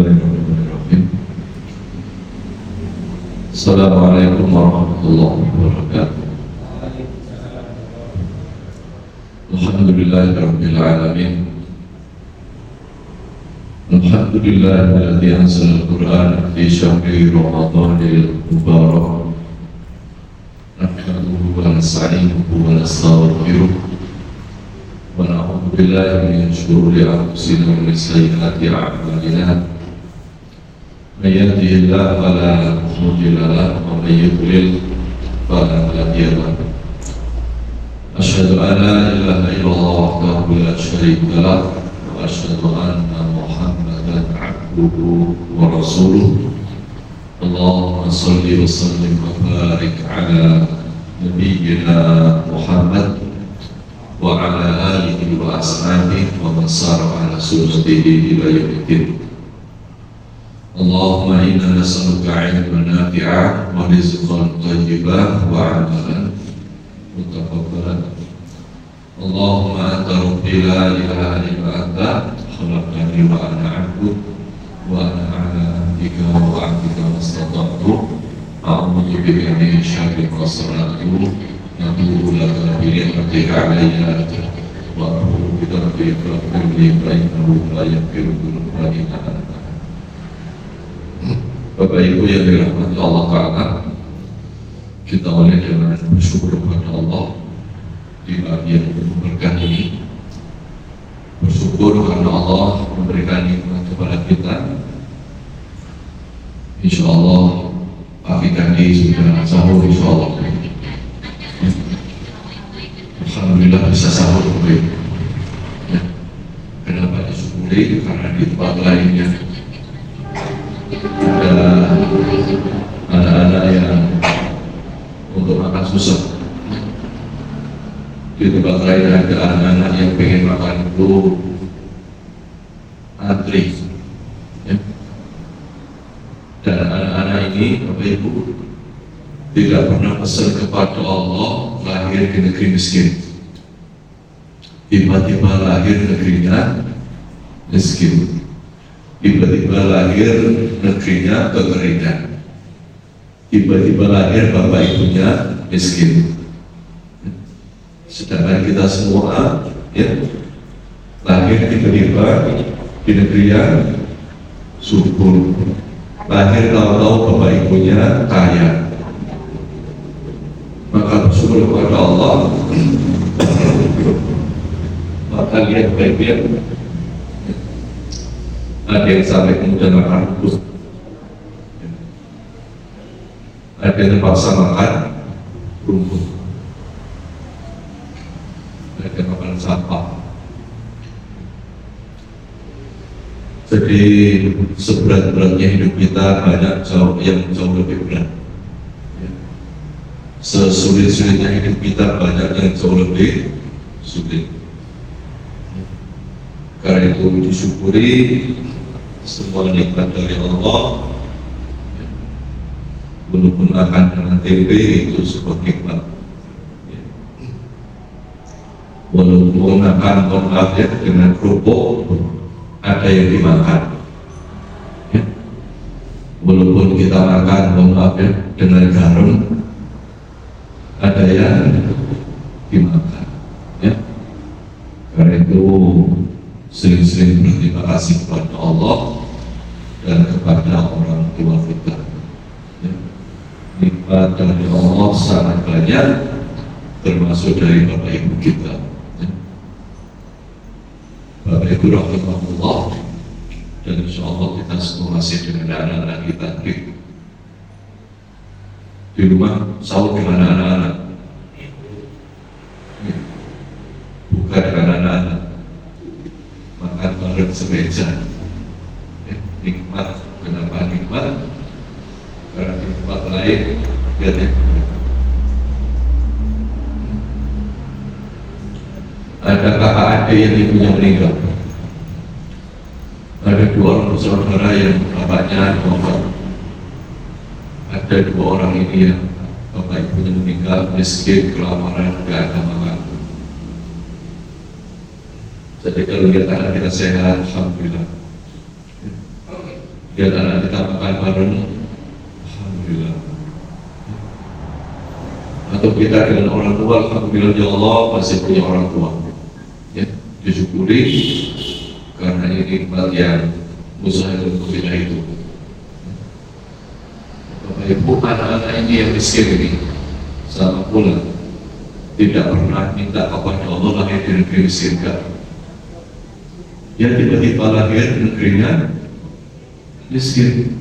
Bismillahirrahmanirrahim. Assalamualaikum warahmatullahi wabarakatuh. Alhamdulillahirabbil alamin. Alhamdulillahilladzi anzala al-Qur'ana fi syahri Ramadanil mubarak. Nahmaduhu wa nasta'inuhu wa nastaghfiruh. Wa na'udzu billahi min shururi anfusina wa min sayyiati a'malina. May yahdihillahu fala mudilla lahu wa may yudlil fala hadiya lahu. Asyhadu an la ilaha illallah wahdahu la syarika lahu wa asyhadu anna Muhammadan abduhu wa rasuluh. Allahumma shalli wa sallim wa barik ala nabiyyina Muhammad wa ala alihi wa ashabihi wa man sara ala sunnatihi ila yaumiddin. Allahumma inna nas'aluka 'ilman nafi'an wa rizqan thayyiban wa 'amalan mutaqabbalan. Allahumma anta rabbi la ilaha illa anta khalaqtani wa ana 'abduk wa ana 'ala ahdika wa wa'dika mastata'tu a'udzu bika min syarri ma sana'tu natubu laka bi ni'matika 'alayya wa a'udzu bika min syarri ma innahu la yaghfiru dzunuba illa anta. Bapak Ibu yang dirahmati Allah Ta'ala, kita oleh dengan bersyukur kepada Allah di pagi yang penuh berkah ini. Bersyukur karena Allah memberikan nikmat kepada kita. Insya Allah pagi tadi sudah sahur, insya Allah. Alhamdulillah bisa sahur. Ya. Kenapa disyukuri? Karena di tempat lainnya ada anak-anak yang untuk makan susah. Di tempat lain ada anak-anak yang pengen makan itu antri, ya. Dan anak-anak ini, Bapak Ibu, tidak pernah pesan kepada Allah lahir di negeri miskin. Tiba-tiba lahir negerinya miskin. Tiba-tiba lahir negerinya kekeringan. Tiba-tiba lahir bapak ibunya miskin. Sedangkan kita semua, ya, lahir tiba-tiba di negeri yang subur. Lahir tahu-tahu bapak ibunya kaya. Maka bersyukur kepada Allah. Maka lihat baik-baik. Ada yang sampai kemudian makan rumput, ada yang terpaksa makan rumput, ada yang makan sampah. Jadi seberat-beratnya hidup kita banyak yang jauh lebih berat. Sesulit-sulitnya hidup kita banyak yang jauh lebih sulit. Karena itu disyukuri semua nikmat dari Allah. Walaupun makan dengan tempe itu sebuah nikmat. Walaupun makan dengan kerupuk ada yang dimakan. Walaupun kita makan dengan garam ada yang dimakan. Karena itu sering-sering berterima kasih kepada Allah dan kepada orang tua kita. Nikmat dari Allah sangat banyak, termasuk dari bapak ibu kita. Bapak ibu rahimahullah, dan insya Allah kita semua masih dengan anak-anak kita. Di rumah sahur dengan anak-anak, bukan dengan anak-anak. Makan bareng semeja. Nikmat. Kenapa nikmat? Karena di tempat lain lihat ya, ada kakak adik yang ibunya meninggal, ada dua orang saudara yang bapaknya wafat, ada dua orang ini yang bapak ibunya meninggal, miskin, kelaparan, gak ada makan. Jadi kalau lihat anak kita sehat, alhamdulillah. Lihat anak kita makan bareng, alhamdulillah. Atau kita dengan orang tua, alhamdulillah ya Allah masih punya orang tua. Ya, disyukuri karena ini nikmat yang mustahil untuk kita itu. Bapak Ibu, anak-anak ini yang miskin ini sama pula tidak pernah minta kepada Allah lahir di negeri miskin, enggak. Ya tiba-tiba lahir di negerinya miskin,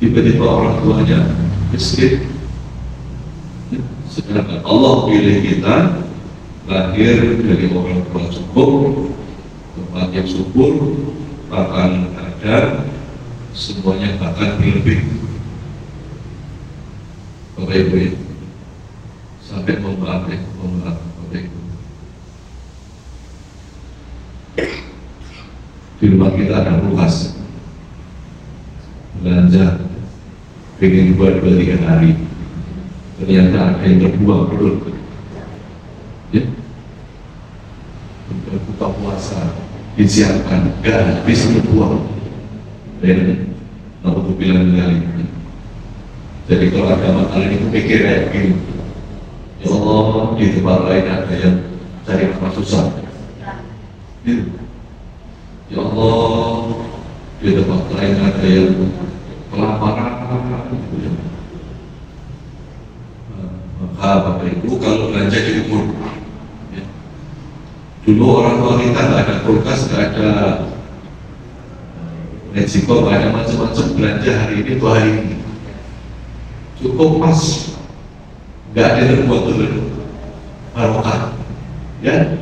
tiba-tiba orang tuanya miskin. Sedangkan Allah pilih kita lahir dari orang tua cukup, tempat yang subur, makanan ada, semuanya bahkan berlebih. Bapak Ibu ya, sampai mohon maaf Bapak Ibu. Di rumah kita ada kulkas, belanja pengen 2-3 hari, ternyata ada yang terbuang betul. Ya, untuk buka puasa disiapkan, gak habis terbuang. Dan aku bilang kali. Jadi kalau ada makanan itu pikir kayak gini, ya Allah di tempat lain ada yang cari makan susah. Ya Allah di tempat lain ada yang kelaparan. Maka Bapak Ibu kalau belanja diukur. Ya. Dulu orang tua kita nggak ada kulkas, nggak ada resiko, nggak ada macam-macam, belanja hari ini 2 hari ini. Cukup pas, nggak ada yang terbuat dulu, barokah, ya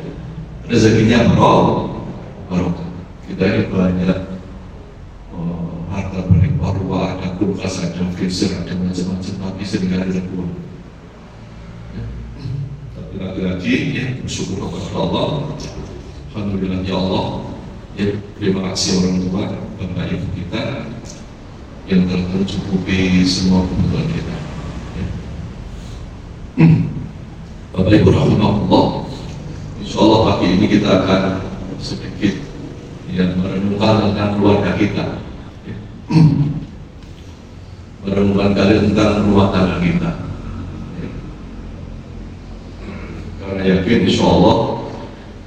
rezekinya barokah. Kita ini banyak harta berlimpah, ada kulkas, ada freezer, ada macam-macam, tapi sering nggak ada yang terbuat. Ya. Tapi lagi-lagi, ya bersyukur kepada Allah, alhamdulillah ya Allah, ya terima kasih orang tua, bapak ibu kita yang telah mencukupi semua kebutuhan kita. Ya. Bapak Ibu rahimahullah, insyaallah pagi ini kita akan sedikit yang merenungkan tentang keluarga kita. Ya. Merenungkan kali tentang rumah tangga kita. Ya. Karena yakin insyaallah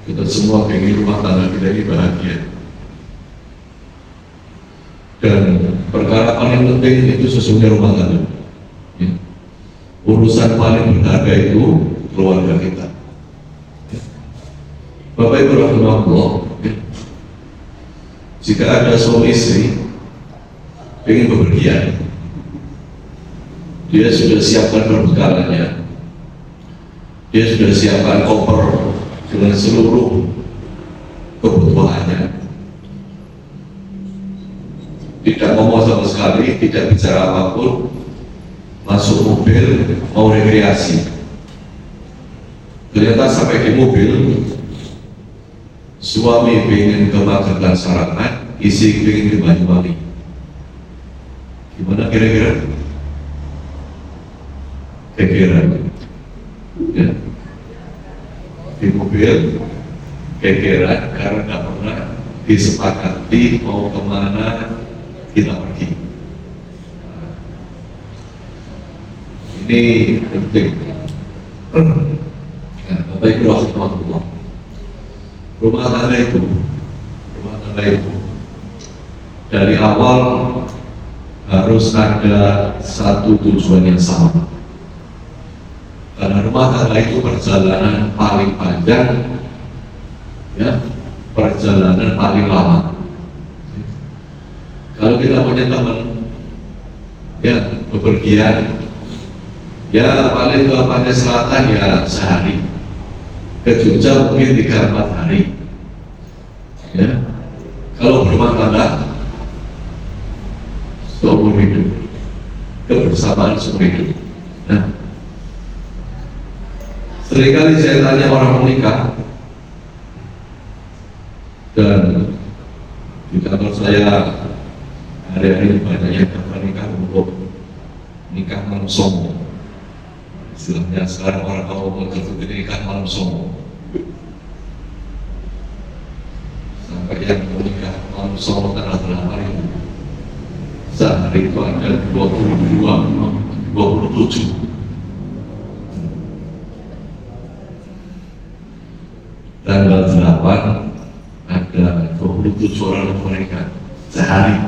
kita semua ingin rumah tangga kita ini bahagia. Dan perkara paling penting itu sesungguhnya rumah tangga. Ya. Urusan paling berharga itu keluarga kita. Ya. Bapak Ibu rahimahullah, ya. Jika ada suami istri ingin bepergian, dia sudah siapkan perbekalannya, dia sudah siapkan koper dengan seluruh kebutuhannya. Tidak ngomong sama sekali, tidak bicara apapun, masuk mobil, mau rekreasi. Ternyata sampai di mobil, suami ingin ke Magelang Sarangan, istri ingin ke Banyuwangi. Gimana kira-kira? Kegeran, ya. Di mobil, kegeran karena nggak pernah disepakati mau kemana kita pergi. Ini penting. Nah, Bapak Ibu rahimahullah, rumah tangga itu dari awal harus ada satu tujuan yang sama. Karena rumah tangga itu perjalanan paling panjang, ya, perjalanan paling lama. Kalau kita punya teman, ya bepergian, ya paling ke Pantai Selatan ya sehari, ke Jogja mungkin 3-4 hari. Ya, kalau berumah tangga, seumur hidup, kebersamaan seumur hidup. Nah, seringkali saya tanya orang menikah, dan di kantor saya hari-hari banyak yang menikah untuk nikah malam songo. Istilahnya sekarang orang mau tertutup nikah malam songo. Sampai yang menikah malam songo tanggal berapa itu? sehari itu ada 27. Tanggal 8 ada 27 orang mereka sehari.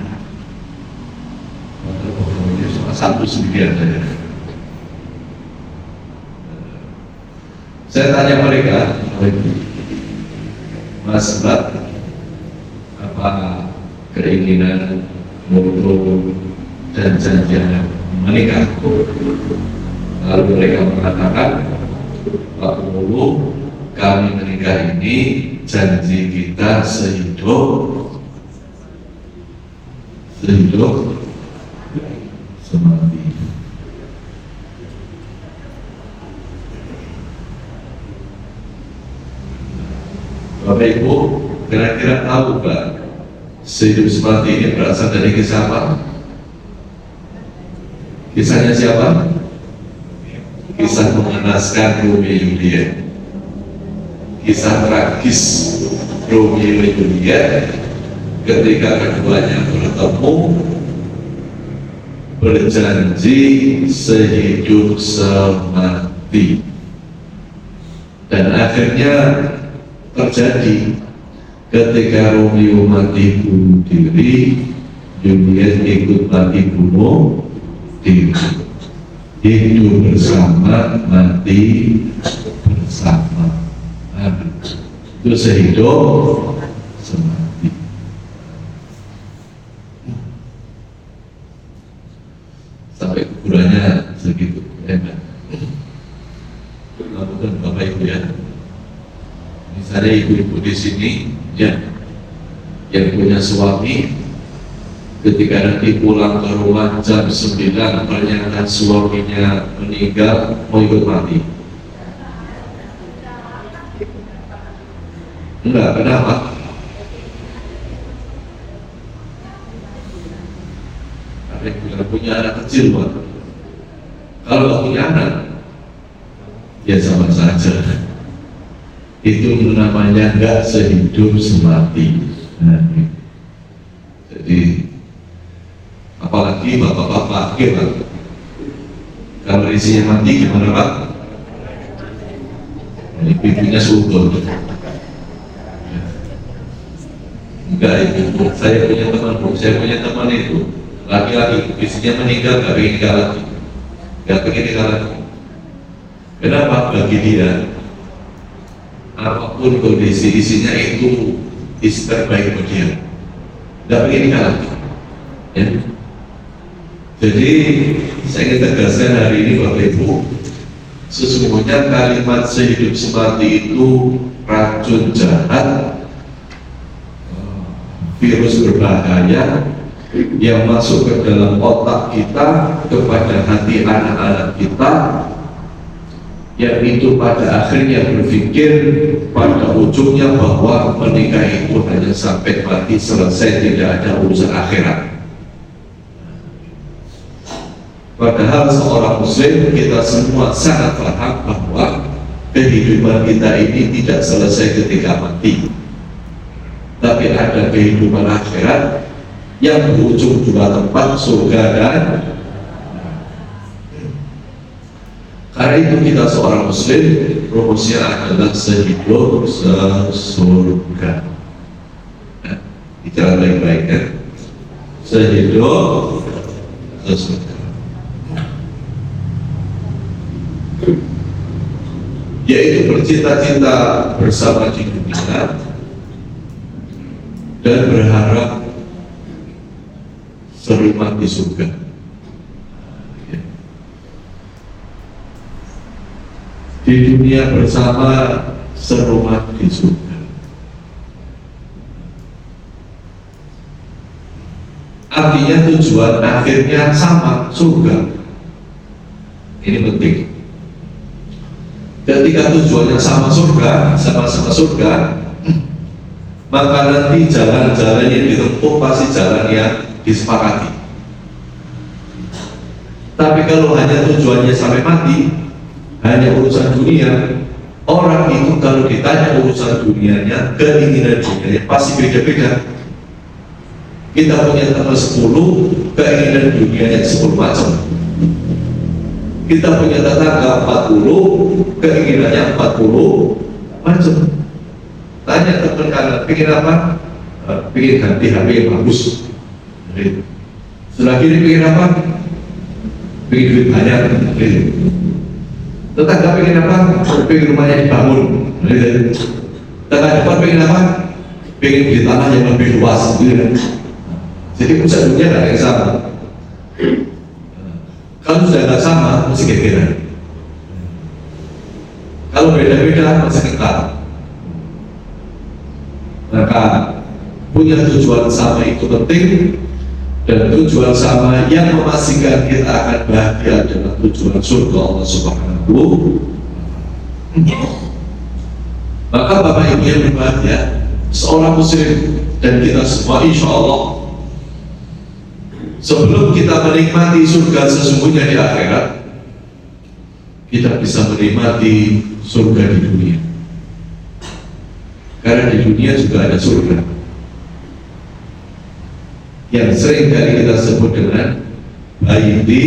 Cuma satu sendirian saja. Saya tanya mereka, Mas Bat, apa keinginan untuk dan janjian menikah? Lalu mereka mengatakan, Pak Mulu, kami menikah ini janji kita sehidup semati. Bapak Ibu kira-kira tahu Pak, sehidup semati ini berasal dari kisah apa? Kisahnya siapa? Kisah mengenaskan Romeo Juliet. Kisah tragis Romeo Juliet ketika keduanya bertemu, berjanji sehidup semati, dan akhirnya terjadi ketika Romeo mati bunuh diri, Juliet ikut mati bunuh diri. Hidup bersama, mati bersama. Itu sehidup semati. Sampai ukurannya segitu hebat. Lakukan Bapak Ibu ya. Misalnya ibu-ibu di sini ya, yang punya suami, ketika nanti pulang ke rumah jam 9 ternyata suaminya meninggal, mau ikut mati? Enggak, kenapa? Karena yang punya anak kecil Pak. Kalau nggak punya anak, ya sama saja. Itu namanya nggak sehidup semati. Nah, jadi apalagi bapak-bapak, gimana? Kalau isinya mati gimana Pak? Ini pipinya subur. Enggak, itu saya punya teman itu laki-laki, istrinya meninggal, gak pengen nikah lagi. Kenapa? Bagi dia apapun kondisi isinya itu istri terbaik buat dia, gak pengen nikah lagi ya. Jadi saya ingin tegaskan hari ini Bapak Ibu, sesungguhnya kalimat sehidup semati itu racun jahat, virus berbahaya yang masuk ke dalam otak kita, kepada hati anak-anak kita, yang itu pada akhirnya berpikir pada ujungnya bahwa menikah itu hanya sampai mati selesai, tidak ada urusan akhirat. Padahal seorang muslim, kita semua sangat paham bahwa kehidupan kita ini tidak selesai ketika mati, tapi ada kehidupan akhirat yang berujung dua tempat, surga dan karena itu kita seorang muslim, rumusnya adalah sehidup sesurga. Nah, bicara baik-baik ya, sehidup sesurga, yaitu bercita-cita bersama di dunia dan berharap serumah di surga. Di dunia bersama, serumah di surga. Artinya tujuan akhirnya sama, surga. Ini penting. Ketika tujuannya sama surga, sama-sama surga, maka nanti jalan-jalan yang ditempuh pasti jalan yang disepakati. Tapi kalau hanya tujuannya sampai mati, hanya urusan dunia, orang itu kalau ditanya urusan dunianya, keinginan dunianya pasti beda-beda. Kita punya tanggal 10, keinginan dunianya 10 macam. Kita punya tetangga 40, keinginannya 40 macam. Tanya teman kanan, pengen apa? Pengen ganti HP yang bagus. Setelah kiri pengen apa? Pengen duit banyak. Tetangga pengen apa? Pengen rumahnya dibangun. Tetangga depan pengen apa? Pengen beli tanah yang lebih luas. Jadi pusat dunia tidak yang sama. Kalau sudah tidak sama, masih gegeran. Kalau beda-beda, masih kekal. Maka punya tujuan sama itu penting, dan tujuan sama yang memastikan kita akan bahagia adalah tujuan surga Allah Subhanahu. Maka Bapak Ibu yang berbahagia, seorang muslim dan kita semua insya Allah, sebelum kita menikmati surga sesungguhnya di akhirat, kita bisa menikmati surga di dunia. Karena di dunia juga ada surga yang sering kali kita sebut dengan baiti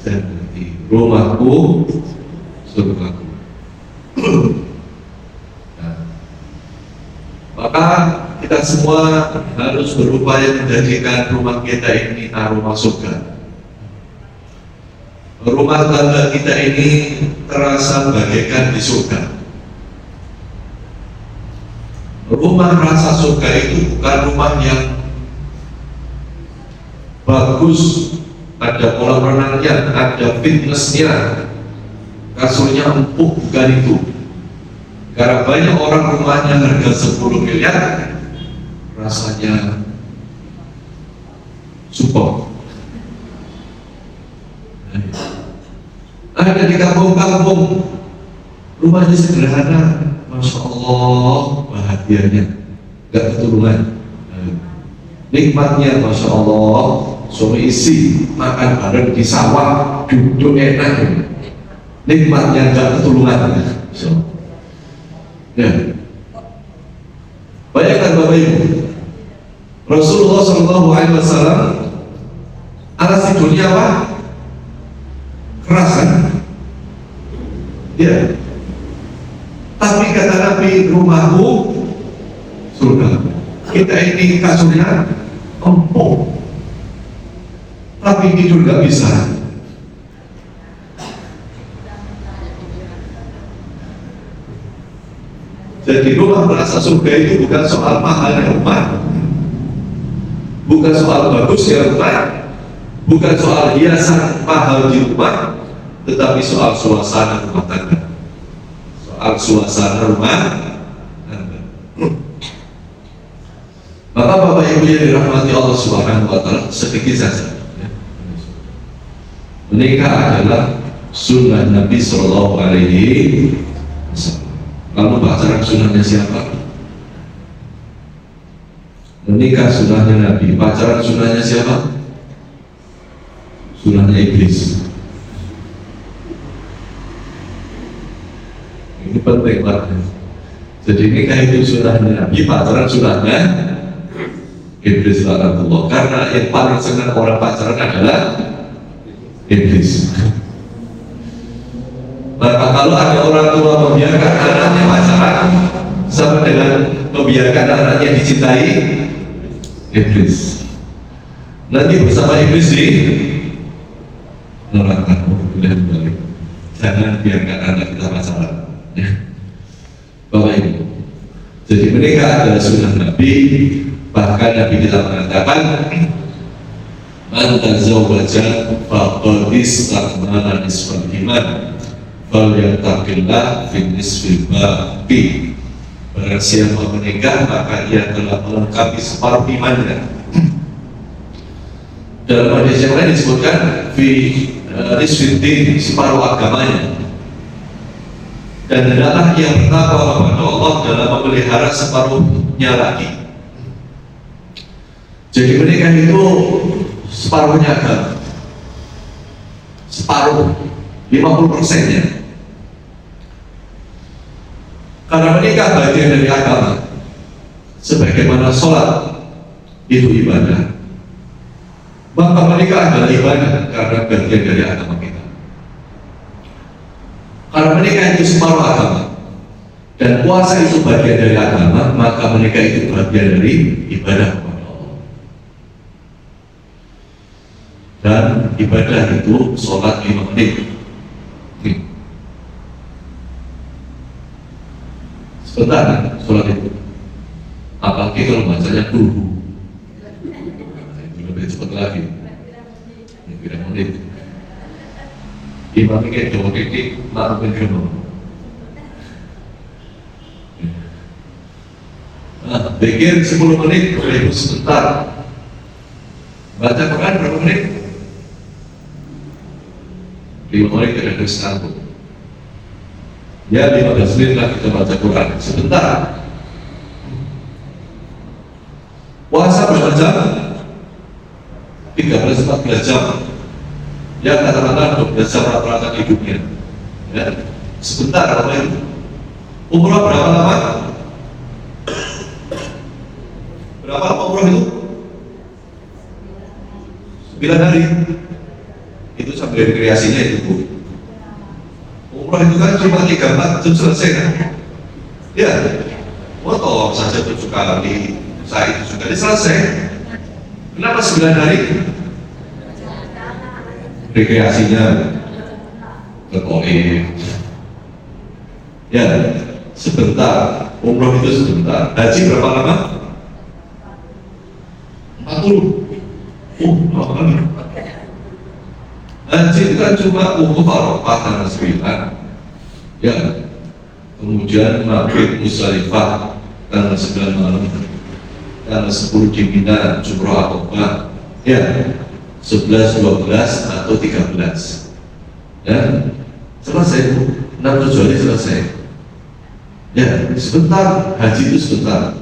jannati, rumahku surgaku. Maka kita semua harus berupaya menjadikan rumah kita ini rumah surga. Rumah tangga kita ini terasa bagaikan di surga. Rumah rasa surga itu bukan rumah yang bagus, ada kolam renangnya, ada fitnessnya, kasurnya empuk, bukan itu. Karena banyak orang rumahnya harga 10 miliar, rasanya support. Ada di kampung-kampung, rumahnya sederhana, Masya Allah, bahagianya, gak keturunan. Nikmatnya Masya Allah, suami isi, makan bareng di sawah, duduk enak. Nikmatnya gak keturunan. Ya. Bayangkan Bapak Ibu, Rasulullah SAW alas tidurnya apa? Keras kan? Ya. Tapi kata Nabi, rumahku surga. Kita ini kasurnya empuk, tapi tidur gak bisa. Jadi rumah merasa surga itu bukan soal mahalnya rumah, bukan soal bagusnya rumah, bukan soal hiasan mahal di rumah, tetapi soal suasana rumah tangga, soal suasana rumah tangga. Maka Bapak Ibu yang dirahmati Allah Subhanahu wa Ta'ala, sedikit saja. Menikah adalah sunnah Nabi Sallallahu Alaihi Wasallam. Lalu pacaran sunnahnya siapa? Menikah sunnahnya Nabi, pacaran sunnahnya siapa? Sunnahnya iblis. Ini penting banget. Jadi nikah itu sunnahnya Nabi, pacaran sunnahnya iblis laknatullah. Karena yang paling senang orang pacaran adalah iblis. Maka kalau ada orang tua membiarkan anaknya pacaran, sama dengan membiarkan anaknya dicintai iblis. Nanti bersama iblis di neraka. Balik. Jangan biarkan anak kita pacaran. Bapak Ibu, jadi menikah adalah sunnah Nabi. Bahkan Nabi kita mengatakan, man tazawwaja faqad istakmala nisfal iman, fal yattaqillah fi nisfil baqi. Barang siapa menikah maka ia telah melengkapi separuh imannya. Dalam hadis yang lain disebutkan fi nisfil din, separuh agamanya. Dan adalah yang bertakwa kepada Allah dalam memelihara separuhnya lagi. Jadi menikah itu separuhnya agama, separuh 50%-nya. Karena menikah bagian dari agama, sebagaimana sholat itu ibadah, maka menikah adalah ibadah karena bagian dari agama kita. Kalau menikah itu separuh agama dan puasa itu bagian dari agama, maka menikah itu bagian dari ibadah kepada Allah. Dan ibadah itu sholat 5 menit. Sebentar sholat itu, apalagi kalau bacanya dulu, itu lebih cepat lagi, 3 menit. Imam ini dua titik, maklumin gemuk. Pikir 10 menit, boleh sebentar. Baca Quran berapa menit? 5 menit kira-kira satu. Ya 15 menit lah kita baca Quran. Sebentar. Puasa berapa jam? 13-14 jam. Ya kata-kata 12 jam rata-rata di dunia. Ya, sebentar apa itu? Umrah berapa lama? Berapa lama umrah itu? 9 hari. Itu sambil rekreasinya itu, Bu. Umrah itu kan cuma 3-4 jam selesai kan? Ya, motor saja 7 kali, saya 7 kali selesai. Kenapa 9 hari? Rekreasinya ke Taif. Ya, sebentar. Umrah itu sebentar. Haji berapa lama? 40. Lama. Haji itu kan cuma wukuf Arafah tanggal 9. Ya. Kemudian maghrib Musdalifah tanggal 9 malam. Tanggal 10 di Mina Jumrah Aqabah. Ya. 11, 12 atau 13. Ya. Selesai Bu. 6-7 hari selesai. Ya, sebentar. Haji itu sebentar.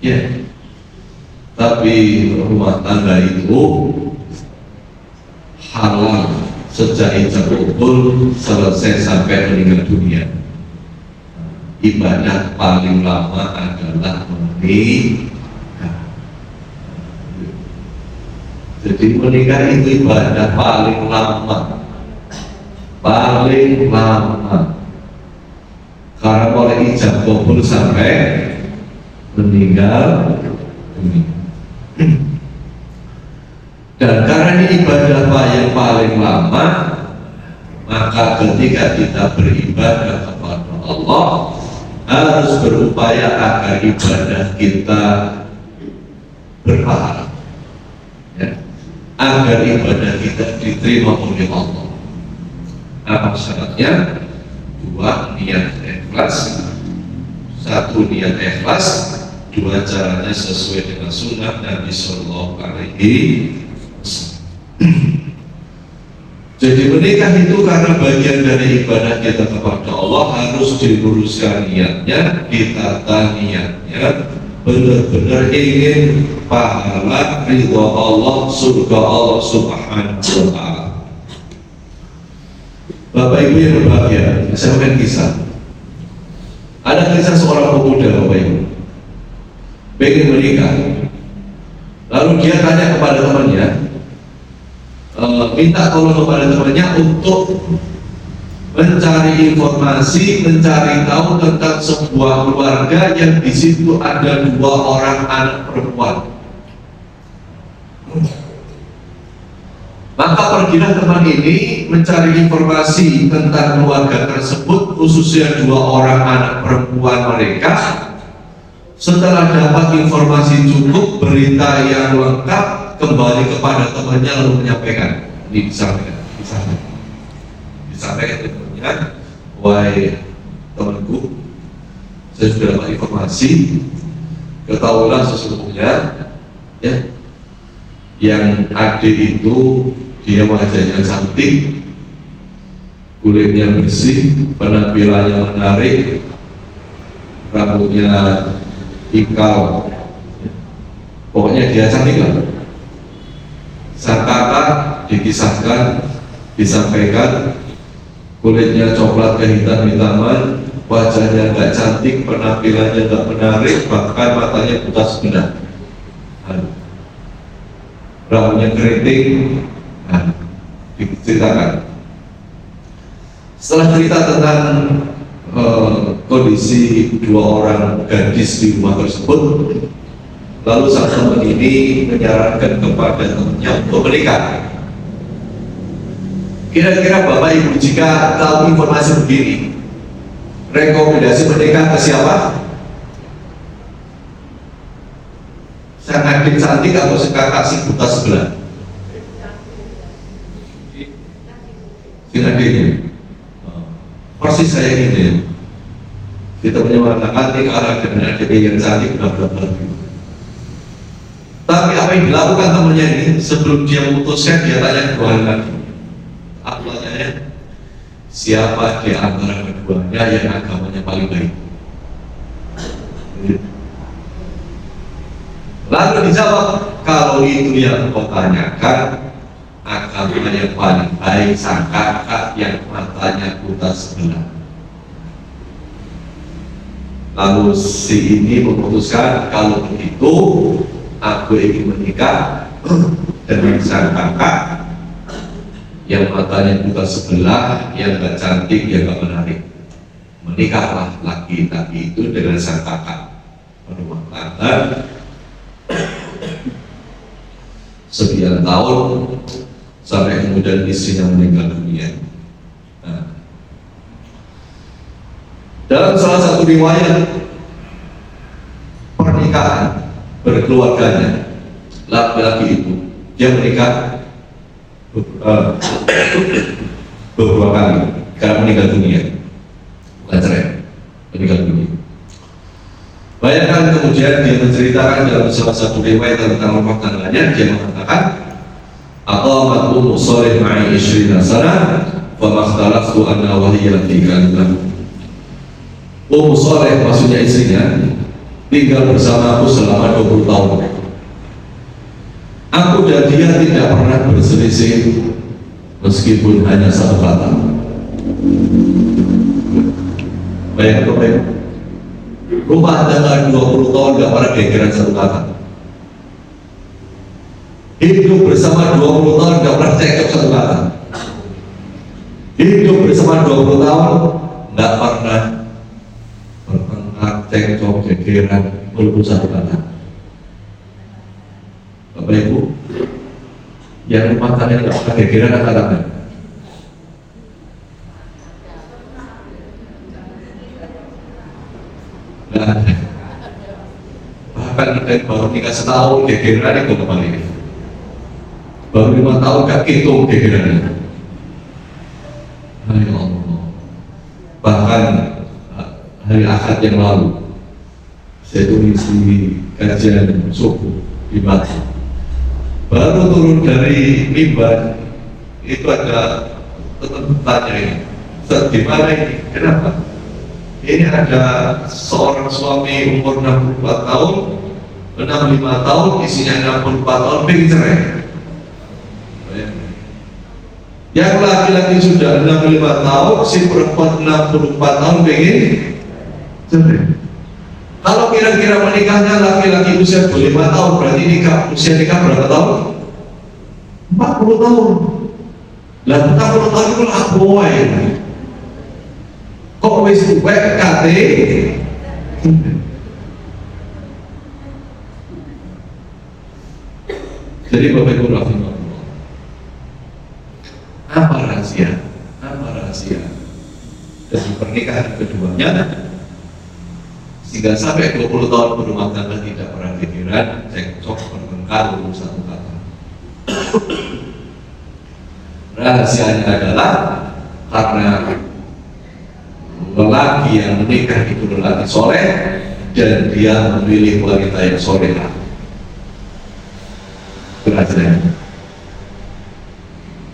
Ya. Tapi rumah tangga itu halal sejak ijab kabul selesai sampai meninggal dunia. Ibadah paling lama adalah menikah. Jadi menikah itu ibadah paling lama, karena mulai ijab kabul sampai meninggal dunia. Dan karena ini ibadah yang paling lama, maka ketika kita beribadah kepada Allah harus berupaya agar ibadah kita berpahala, ya, agar ibadah kita diterima oleh Allah. Apa syaratnya? 2, niat ikhlas. 1, niat ikhlas. 2, caranya sesuai dengan sunnah Nabi Sallallahu Alaihi Wasallam. Jadi menikah itu karena bagian dari ibadah kita kepada Allah, harus diluruskan niatnya, ditata niatnya, benar-benar ingin pahala ridha Allah, surga Allah Subhanahu wa Ta'ala. Bapak Ibu yang berbahagia, saya akan kisah. Ada kisah seorang pemuda, Bapak Ibu, pengen menikah. Lalu dia tanya kepada temannya, minta tolong kepada temannya untuk mencari informasi, mencari tahu tentang sebuah keluarga yang di situ ada 2 orang anak perempuan. Maka pergilah teman ini mencari informasi tentang keluarga tersebut, khususnya 2 orang anak perempuan mereka. Setelah dapat informasi cukup, berita yang lengkap, kembali kepada temannya lalu menyampaikan, ini disampaikan ke temannya, wahai temanku, saya sudah dapat informasi, ketahuilah sesungguhnya, ya, yang adik itu dia wajahnya cantik, kulitnya bersih, penampilannya menarik, rambutnya ikal, pokoknya dia cantik lah. Sang kakak dikisahkan, disampaikan, kulitnya coklat kehitam-hitaman, wajahnya nggak cantik, penampilannya nggak menarik, bahkan matanya buta sebelah. rambutnya keriting. Nah, diceritakan. Setelah cerita tentang kondisi dua orang gadis di rumah tersebut, lalu sang teman ini menyarankan kepada temannya untuk menikah. Kira-kira Bapak Ibu jika tahu informasi begini, rekomendasi menikah ke siapa? Sang adik cantik atau si kakak si buta sebelah? Si adiknya. Persis saya gitu ya. Kita menyamakan nikah dengan adik yang cantik benar-benar. Tapi apa yang dilakukan temannya ini sebelum dia memutuskan, dia tanya dua kali lagi. Apa tanya? Siapa di antara keduanya yang agamanya paling baik? Lalu dijawab, kalau itu yang kau tanyakan, agama yang paling baik sang kakak yang matanya buta sebelah. Lalu si ini memutuskan, kalau begitu aku ingin menikah dengan sang kakak yang matanya buta sebelah, yang gak cantik, yang gak menarik. Menikahlah laki-laki itu dengan sang kakak. Berumah tangga sekian tahun sampai kemudian istrinya meninggal dunia. Nah, dalam salah satu riwayat pernikahan berkeluarganya laki-laki itu dia menikah beberapa kali karena meninggal dunia, bukan cerai, meninggal dunia. Bayangkan kemudian dia menceritakan dalam salah satu riwayat tentang rumah tangganya, dia mengatakan, "Aqamat ummu Shalih ma'i 20 sana, fa makhtalaftu anna wa hiya fi kalbah." Ummu Shalih maksudnya istrinya tinggal bersama aku selama 20 tahun. Aku dan dia tidak pernah berselisih meskipun hanya satu kata. Bayangkan Bapak Ibu, rumah tangga 20 tahun gak pernah gegeran satu kata. Hidup bersama 20 tahun gak pernah cekcok satu kata. Hidup bersama 20 tahun gak pernah bertengkar, cekcok, gegeran, walaupun satu kata. Bapak Ibu, yang rumah tangga gak pernah gegeran kata-kata. Bahkan baru nikah setahun gegeran itu kembali, baru 5 tahun gak hitung gegerannya. Ya Allah. Bahkan hari Ahad yang lalu saya itu mengisi kajian subuh di Batu, baru turun dari mimbar itu ada teman tanya ini, di mana ini? Kenapa? Ini ada seorang suami umur 64 tahun, 65 tahun, isinya 64 tahun, pengen cerai. Yang laki-laki sudah 65 tahun, si perempuan 64 tahun pengen cerai. Kalau kira-kira menikahnya laki-laki usia 25 tahun, berarti usia nikah berapa tahun? 40 tahun. Lah 40 tahun itu apa ya? Kok wis tuwek kate? Jadi Bapak Ibu rahimahullah, apa rahasia? Apa rahasia dari pernikahan keduanya sehingga sampai 20 tahun berumah tangga tidak pernah pikiran, cekcok, bertengkar, belum satu kata? Rahasianya adalah karena lelaki yang menikah itu lelaki soleh dan dia memilih wanita yang soleh. Rahasianya.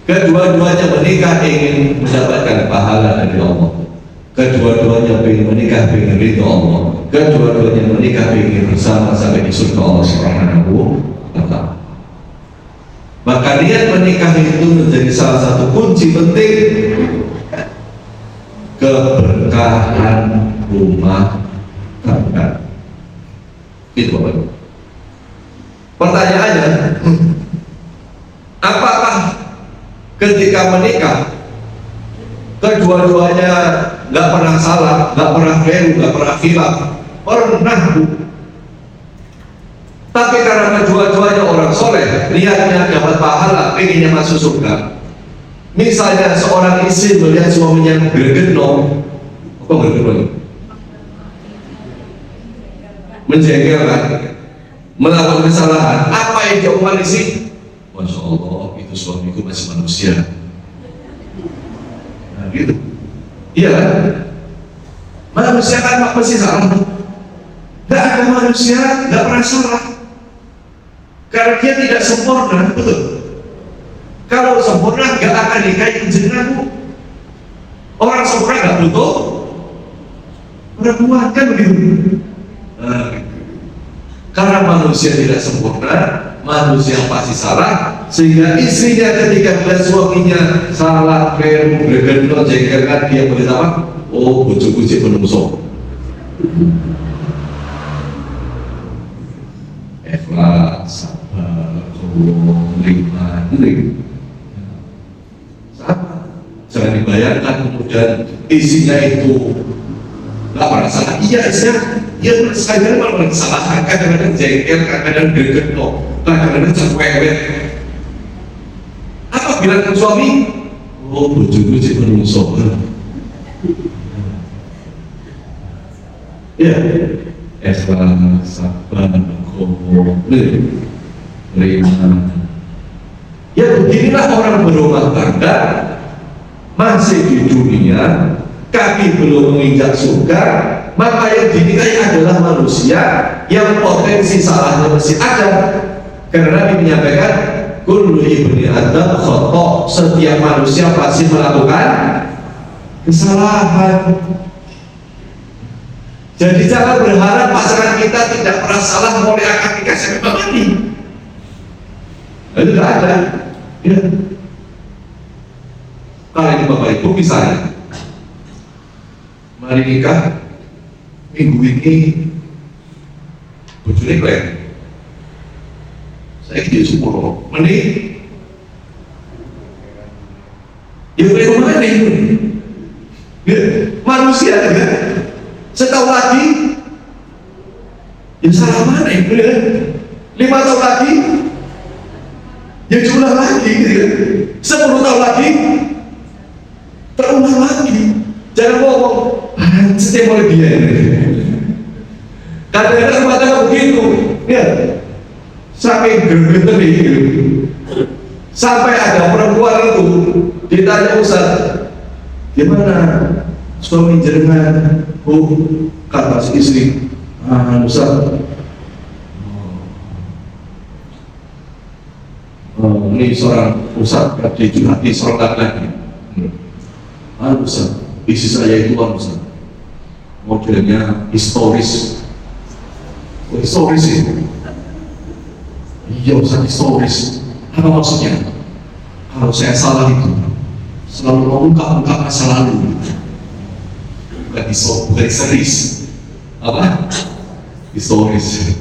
Kedua-duanya menikah ingin mendapatkan pahala dari Allah. Kedua-duanya ingin menikah ingin ridho Allah. Kedua-duanya menikah ingin bersama sampai di surga Allah Subhanahu wa Ta'ala. Maka niat menikah itu menjadi salah satu kunci penting keberkahan rumah tangga. Itu Bapak Ibu. Pertanyaannya, ketika menikah kedua-duanya nggak pernah salah, nggak pernah keliru, nggak pernah khilaf, pernah Bu. Tapi karena kedua-duanya orang soleh, niatnya dapat pahala, pengennya masuk surga. Misalnya seorang istri melihat suaminya bergendong, apa bergendong? Menjengkelkan, melakukan kesalahan, apa yang diomongkan istri? Masya Allah, itu suamiku masih manusia. Nah gitu. Iya kan? Manusia kan pasti salah. Gak ada manusia gak pernah salah, karena dia tidak sempurna, betul. Kalau sempurna gak akan nikahin jenengan. Orang sempurna gak butuh perempuan, kan begitu. Karena manusia tidak sempurna, manusia pasti salah, sehingga istrinya ketika melihat suaminya salah, keliru, bergendong, jengkelkan, dia boleh apa? Oh, bojoku cek menungso. Ikhlas, sabar, lima, sabar. Jangan dibayangkan kemudian isinya itu nggak pernah salah. Iya, isinya ya sekali-kali malah kesalahan, kadang-kadang jengkel, kadang-kadang bergendong, kadang-kadang cerewet. Apa bilang suami? Oh, bojoku cek menungso. Ya, ikhlas, sabar, ya beginilah orang berumah tangga masih di dunia, kaki belum menginjak surga, maka yang dinikahi adalah manusia yang potensi salahnya masih ada. Karena Nabi menyampaikan kullu ibni adam khata', setiap manusia pasti melakukan kesalahan. Jadi jangan berharap pasangan kita tidak pernah salah mulai akad nikah sampai mati. Itu tidak ada. Ya. Kalau ini Bapak Ibu misalnya, mari nikah minggu ini, bojone klien. Saya di 10 menit. Ya klien mana ini? Ya, manusia ya. Setahun lagi, ya salah mana itu ya? 5 tahun lagi, ya diulang lagi, gitu ya. 10 tahun lagi, terulang lagi. Jangan ngomong, setiap mulai dia. Kadang-kadang rumah tangga begitu, ya. Sampai gergetan gitu. Sampai ada perempuan itu ditanya Ustaz, gimana suami jenengan? Oh, kata si istri, Ustaz, ini seorang Ustaz dicurhati seorang laki-laki. Ustaz, isi saya itu Ustaz, modelnya historis. Oh, historis itu? Iya Ustaz, historis. Apa maksudnya? Kalau saya salah itu selalu mengungkap masa lalu. Bukan historis, apa? Historis.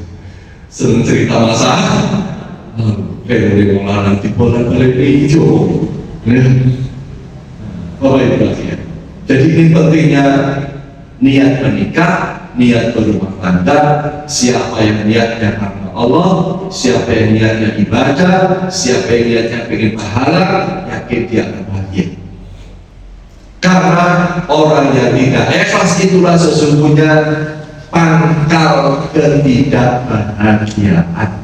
Senang cerita masa kayak dari mau nanti bola balik hijau. Bapak Ibu ya. Jadi ini pentingnya niat menikah, niat berumah tangga. Siapa yang niatnya karena Allah, siapa yang niatnya ibadah, siapa yang niatnya pengen pahala, yakin dia akan bahagia. Karena orang yang tidak ikhlas itulah sesungguhnya pangkal ketidakbahagiaan.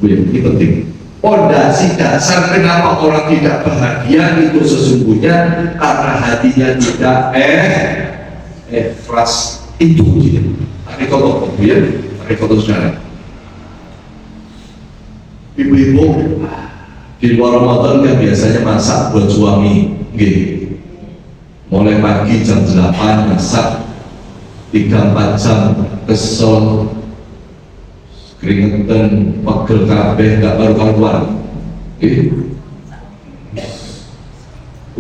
Ini penting. Pondasi dasar kenapa orang tidak bahagia itu sesungguhnya karena hatinya tidak ikhlas. Itu gitu. Tapi kalau ya, tapi kalau sekarang ibu-ibu di luar Ramadan kan biasanya masak buat suami, gitu. Mulai pagi jam 8 masak 3-4 jam, kesel, keringetan, pegel kabeh, gak karu-karuan.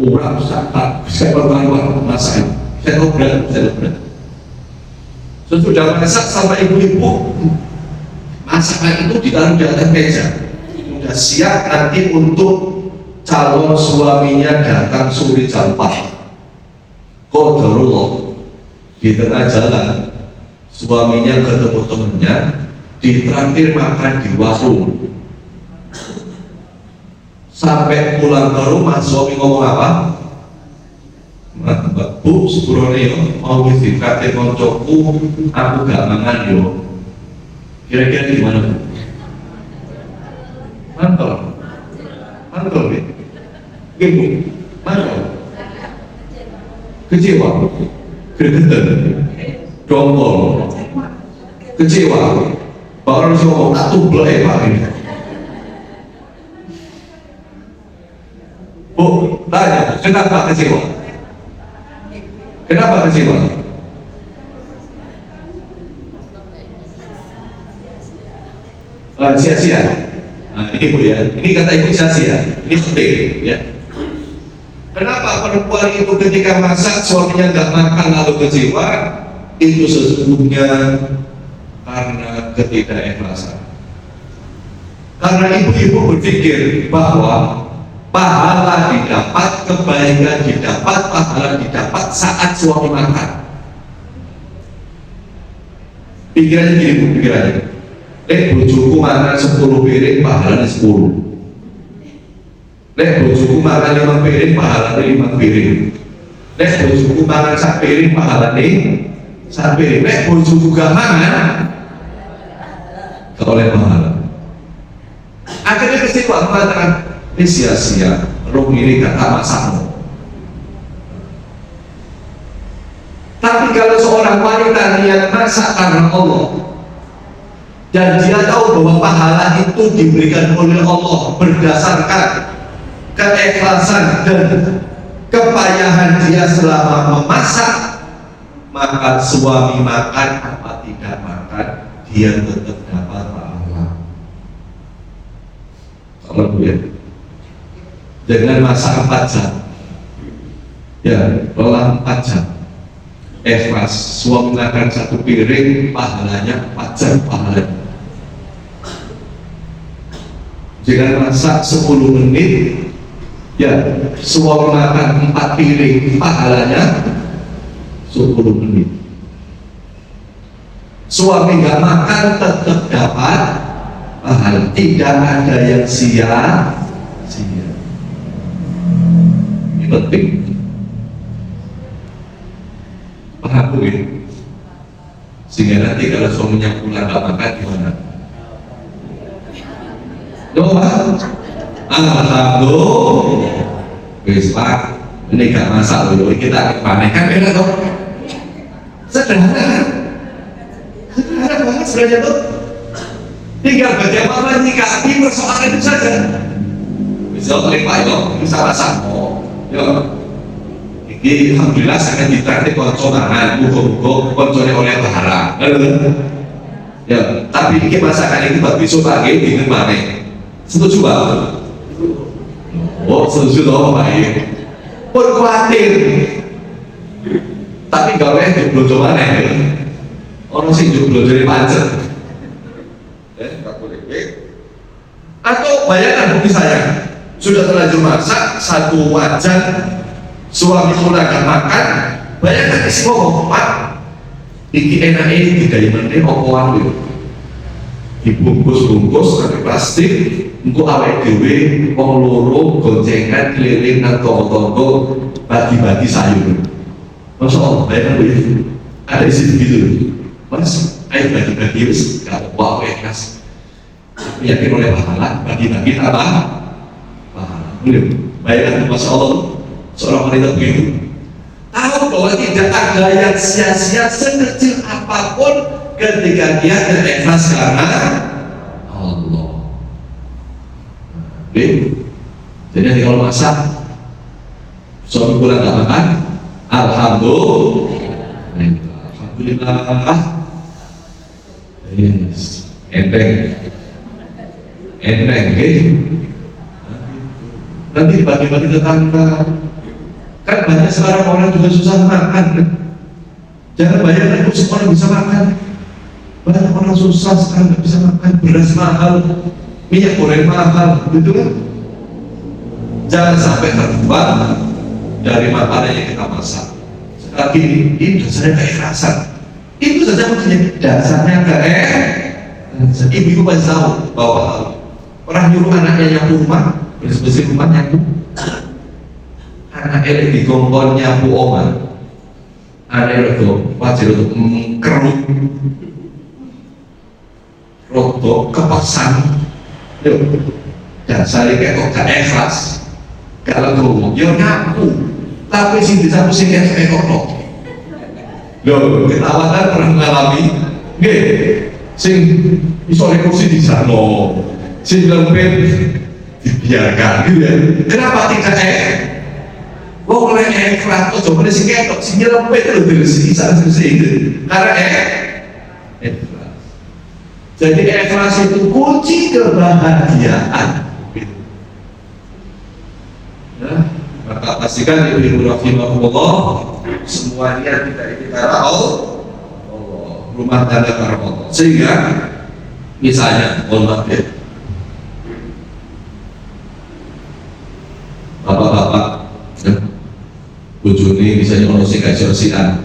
Urap sakat, bisa karu-karuan masak. Saya tahu berat. Sesudah masak sampai ibu-ibu, masakan itu ditaruh di atas meja. Sudah siap nanti untuk calon suaminya datang sore jam 4. Qadarullah, di tengah jalan suaminya ketemu temennya, ditraktir makan di warung. Sampai pulang ke rumah, suami ngomong apa? Mbak Bu, sepurone yo, mau ditraktir koncoku, aku gak mangan yo. Kira-kira gimana Bu? Mantap, mantap nih. Ibu, mantap. Kecewa, gregetan, dongkol, kecewa. Pak orang ngomong tak tublek Pak ini. Bu, tanya, kenapa kecewa? Kenapa kecewa? Sia-sia. Nah, ini Bu ya, ini kata Ibu sia-sia, ini penting ya. Kenapa perempuan itu ketika masak suaminya nggak makan lalu kecewa? Itu sesungguhnya karena ketidakikhlasan. Karena ibu-ibu berpikir bahwa pahala didapat, kebaikan didapat, pahala didapat saat suami makan. Pikirannya gini Bu, pikirannya. Bojoku makan 10 piring, pahalanya 10. Bojoku makan 5 piring, pahalanya 5 piring. Bojoku makan 1 piring, pahalanya 1 piring. Bojoku gak makan, gak oleh pahala. Akhirnya kecewa mengatakan, ini sia-sia, roh ini gak masakmu. Tapi kalau seorang wanita yang masak karena Allah, dan dia tahu bahwa pahala itu diberikan oleh Allah berdasarkan keikhlasan dan kepayahan dia selama memasak, maka suami makan apa tidak makan, dia tetap dapat pahala. Kalau ya, dengan masak 4 jam, ya lelah 4 jam, ikhlas, suami makan 1 piring, pahalanya 4 jam pahalanya. Dengan masak 10 menit, ya suami makan 4 piring, pahalanya 10 menit. Suami nggak makan tetap dapat pahala, tidak ada yang sia-sia. Ini penting. Paham Bu ya? Sehingga nanti kalau suaminya pulang nggak makan gimana? Doa, alhamdulillah, wis Pak, ini gak masak dulu, kita panen kan enak dong. Sederhana banget sebenarnya tuh. Tinggal bagaimana nyikapi persoalan itu saja. Bisa oleh Pak yo, bisa masak. Yo, ini alhamdulillah sangat ditraktir konco mangan, muga-muga koncone oleh pahala. Ya, tapi ini masakan itu buat besok pagi dengan mana? Setuju Pak? Oh, setuju toh Pak ya? Pun khawatir, tapi gawe jeblojo mana ya? Orang sih jeblojo dari pancet. Gak boleh. Atau bayangkan bukti saya, sudah terlanjur masak 1 wajan, suami mulai gak makan, bayangkan isi ngomong, Pak, iki enak ini tidak yang omongan itu. Dibungkus-bungkus pakai plastik, untuk awet dewe, wong loro, goncengan, keliling, dan toko-toko, bagi-bagi sayur. Masya Allah, bayangkan begitu. Ada isi begitu. Mas, ayo bagi-bagi, wis, gak apa-apa ya, Mas. Yakin oleh pahala, bagi-bagi apa? Pahala. Bayangkan, Masya Allah, seorang wanita begitu. Tahu bahwa tidak ada yang sia-sia sekecil apapun ketika dia berikhlas karena Allah. Jadi kalau masak, suami pulang gak makan, alhamdulillah, yes. enteng, nanti bagi-bagi tetangga. Kan banyak sekarang orang juga susah makan. Jangan bayangkan itu semua orang bisa makan. Banyak orang susah sekarang nggak bisa makan, beras mahal, minyak goreng mahal, gitu kan? Jangan sampai terbuang dari makanan yang kita masak. Sekali ini dasarnya keikhlasan. Itu saja menjadi dasarnya keikhlasan. Ibu pasti tahu bahwa pernah nyuruh anaknya nyapu rumah, bersih rumah nyapu. Anak elek di kompon nyapu oma. Anak itu wajib untuk mengkerut, rotok kepasan. Dasarnya kayak gak ikhlas. Kalau ngomong, ya nyapu, tapi sing disapu sing kayak kok. Loh, ketawa kan pernah mengalami, nggih, sing iso kursi di sana, sing lempet dibiarkan, gitu ya. Kenapa tidak wong oleh ikhlas, kok coba sing ketok, sing lempet lho bersih, gitu. Karena ikhlas. Jadi ikhlas itu kunci kebahagiaan. Maka pastikan ibu rahimahullah semua niat kita ini karena Allah, rumah tangga karena Allah. Sehingga misalnya mohon maaf ya, bapak-bapak bojone misalnya ono sing gajor sian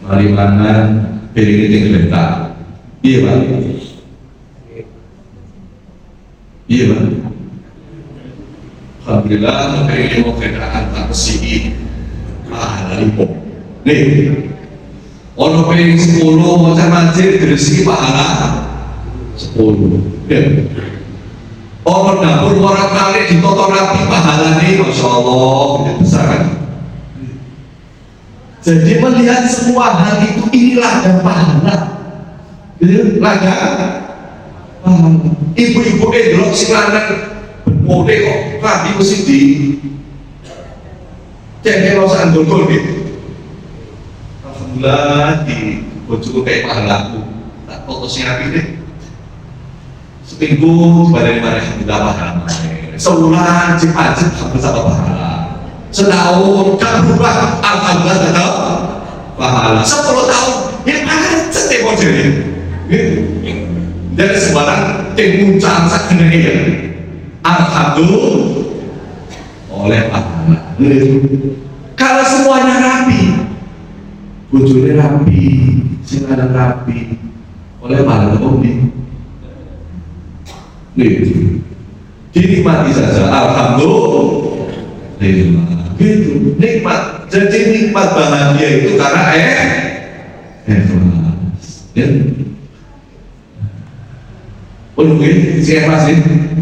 mari mangan piring ning geletak. Iya Pak. Iya Pak. Alhamdulillah ini mau kendaraan tak besi pahala lipo. Nih, ono piring 10 macam mancir gresiki pahala 10. Ya. Ono dapur orang kali ditoto rapi pahala nih, masya Allah, besar kan. Jadi melihat semua hal itu inilah yang pahala. Jadi laga ibu-ibu edrok si lanang boleh kok, rapi mesti di cengkel losan dongkol gitu. Alhamdulillah di bojoku kayak pahalaku, tak foto si rapi deh. Seminggu badan mana yang tidak pahala, sebulan cipajit hampir sama pahala. Setahun kan berubah, alhamdulillah tetap pahala. 10 tahun, ya pahala cetek bojonya. Dari sembarang muncang sak jenenge ya. Alhamdulillah oleh pahala. Kalau semuanya rapi, bojone rapi, sing lanang rapi, oleh pahala kopi. Dinikmati saja, alhamdulillah. Gitu, nikmat. Jadi nikmat bahagia itu karena ikhlas. Ya. Mungkin si ikhlas ini.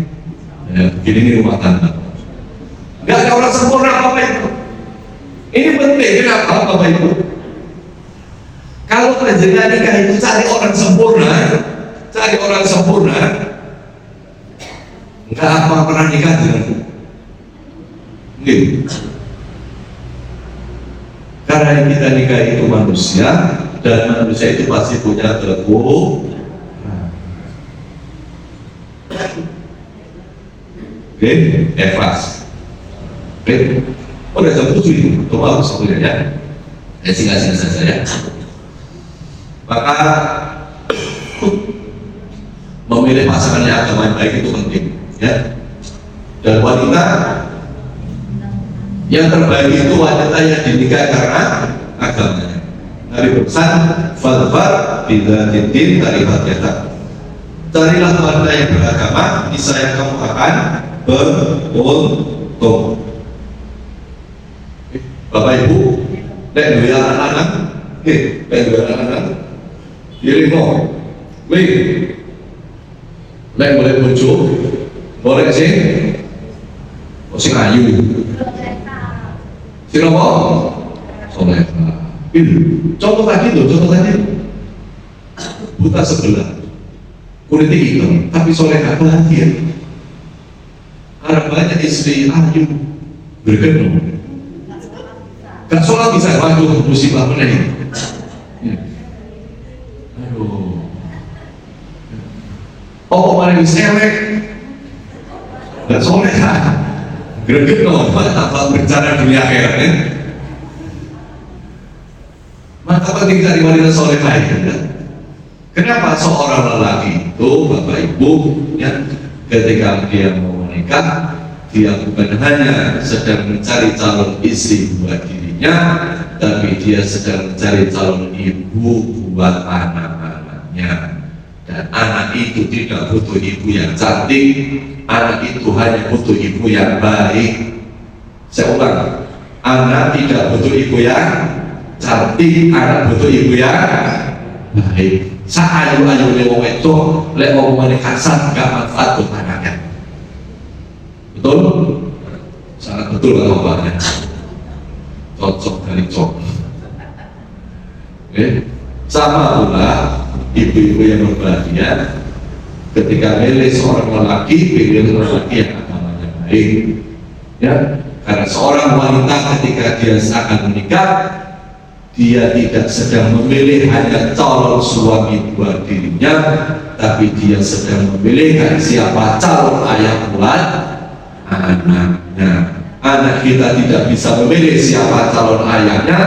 Ya, begini ini rumah tangga. Gak ada orang sempurna Bapak Ibu. Ini penting, kenapa Bapak Ibu? Kalau kerjanya nikah itu cari orang sempurna, nggak apa pernah nikah dengan gitu. Karena yang kita nikah itu manusia, dan manusia itu pasti punya kekurangan. Oke, ikhlas. Oke, udah jam 7 itu, coba harus aku ya. Singkat saja ya. Maka memilih pasangan yang agama yang baik itu penting, ya. Dan wanita yang terbaik itu wanita yang dinikah karena agamanya. Nabi berpesan, "Fadfar bidzatid tarifat yatak." Carilah wanita yang beragama, niscaya kamu akan beruntung. Bapak Ibu, nek duwe anak-anak, pilih mau, nek boleh bojo, boleh sing ayu, sing apa? Soleh. Contoh tadi, buta sebelah, kulitnya hitam, tapi soleh bahagia. Ada banyak istri ayu bergenung, gak sholat bisa, waduh musibah mana ini. Aduh, kemarin diselek, gak soleh kan? Greget apa bencana dunia akhirat ya? Maka penting cari wanita soleh lain. Kenapa seorang lelaki itu Bapak Ibu ya, ketika dia mau menikah dia bukan hanya sedang mencari calon istri buat dirinya, tapi dia sedang mencari calon ibu buat anak-anaknya. Dan anak itu tidak butuh ibu yang cantik, anak itu hanya butuh ibu yang baik. Saya ulang, anak tidak butuh ibu yang cantik, anak butuh ibu yang baik. Saayu-ayu le wong itu, le omongane kasar gak manfaat buat anaknya. Betul? Sangat betul kan obatnya. Cocok dari cocok. Sama pula ibu-ibu yang berbahagia ketika milih seorang lelaki, pilih lelaki yang agamanya baik. Ya, karena seorang wanita ketika dia akan menikah, dia tidak sedang memilih hanya calon suami buat dirinya, tapi dia sedang memilih siapa calon ayah buat anaknya. Anak kita tidak bisa memilih siapa calon ayahnya,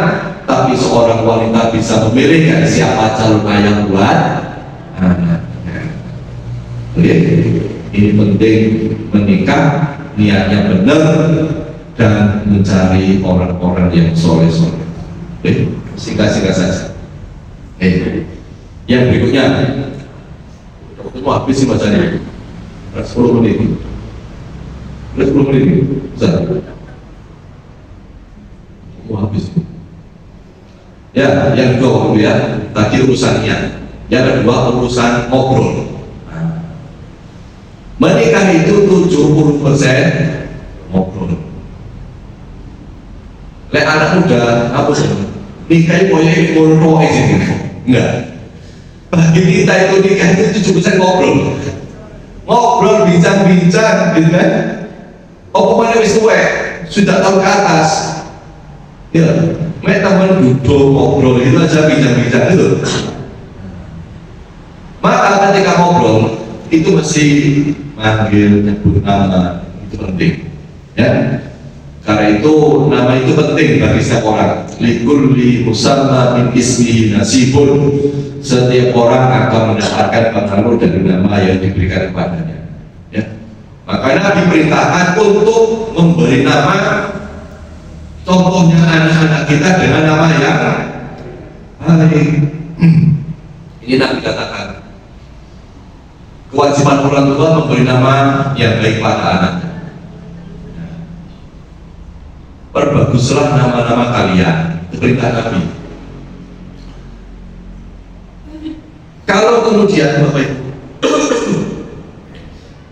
tapi seorang wanita bisa memilih siapa calon ayah buat anaknya. Oke, ini penting menikah, niatnya benar dan mencari orang-orang yang soleh-soleh. Singkat-singkat saja. Yang berikutnya, waktu mau habis sih bacanya 10 menit. 10 menit, bisa? Mau habis. Ya, yang kedua ya, tadi urusannya. Yang kedua urusan ngobrol. Menikah itu 70% ngobrol. Lek anak muda apa sih? Nikah itu ngobrol aja gitu. Enggak. Bagi kita itu nikah itu 70% ngobrol. Ngobrol, bincang-bincang gitu kan. Apa mana wis tuwek, sudah tahu ke atas. Ya, mek teman duduk ngobrol itu aja bincang-bincang itu. Maka ketika ngobrol itu mesti manggil, nyebut nama, itu penting. Ya. Karena itu nama itu penting bagi setiap orang. Likulli musamma min ismihi nasibun. Setiap orang akan mendapatkan pengaruh dari nama yang diberikan kepadanya. Ya. Makanya diperintahkan untuk memberi nama, contohnya anak-anak kita dengan nama yang baik. Ini Nabi katakan, kewajiban orang tua memberi nama yang baik pada anaknya. Perbaguslah nama-nama kalian, itu perintah Nabi. Kalau kemudian Bapak Ibu,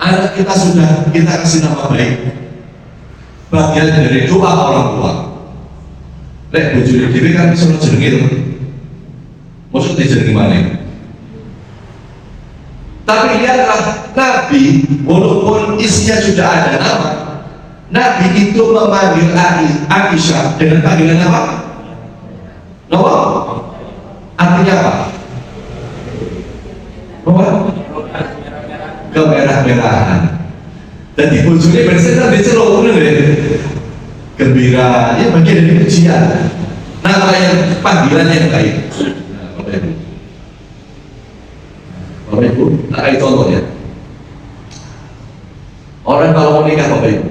anak kita sudah kita kasih nama baik, bagian dari doa orang tua. Lek bojone dhewe kan bisa jeneng itu. Maksudnya jeneng mana? Tapi lihatlah Nabi, walaupun isinya sudah ada nama, Nabi itu memanggil Aisyah dengan panggilan apa? Nama? Artinya apa? Nama? Kemerah-merahan. Dan di bojone bersih di seluruh gembira, ya bagian dari pujian. Nama yang panggilan yang baik. Bapak Ibu, tak ada contoh ya. Orang kalau mau nikah Bapak Ibu,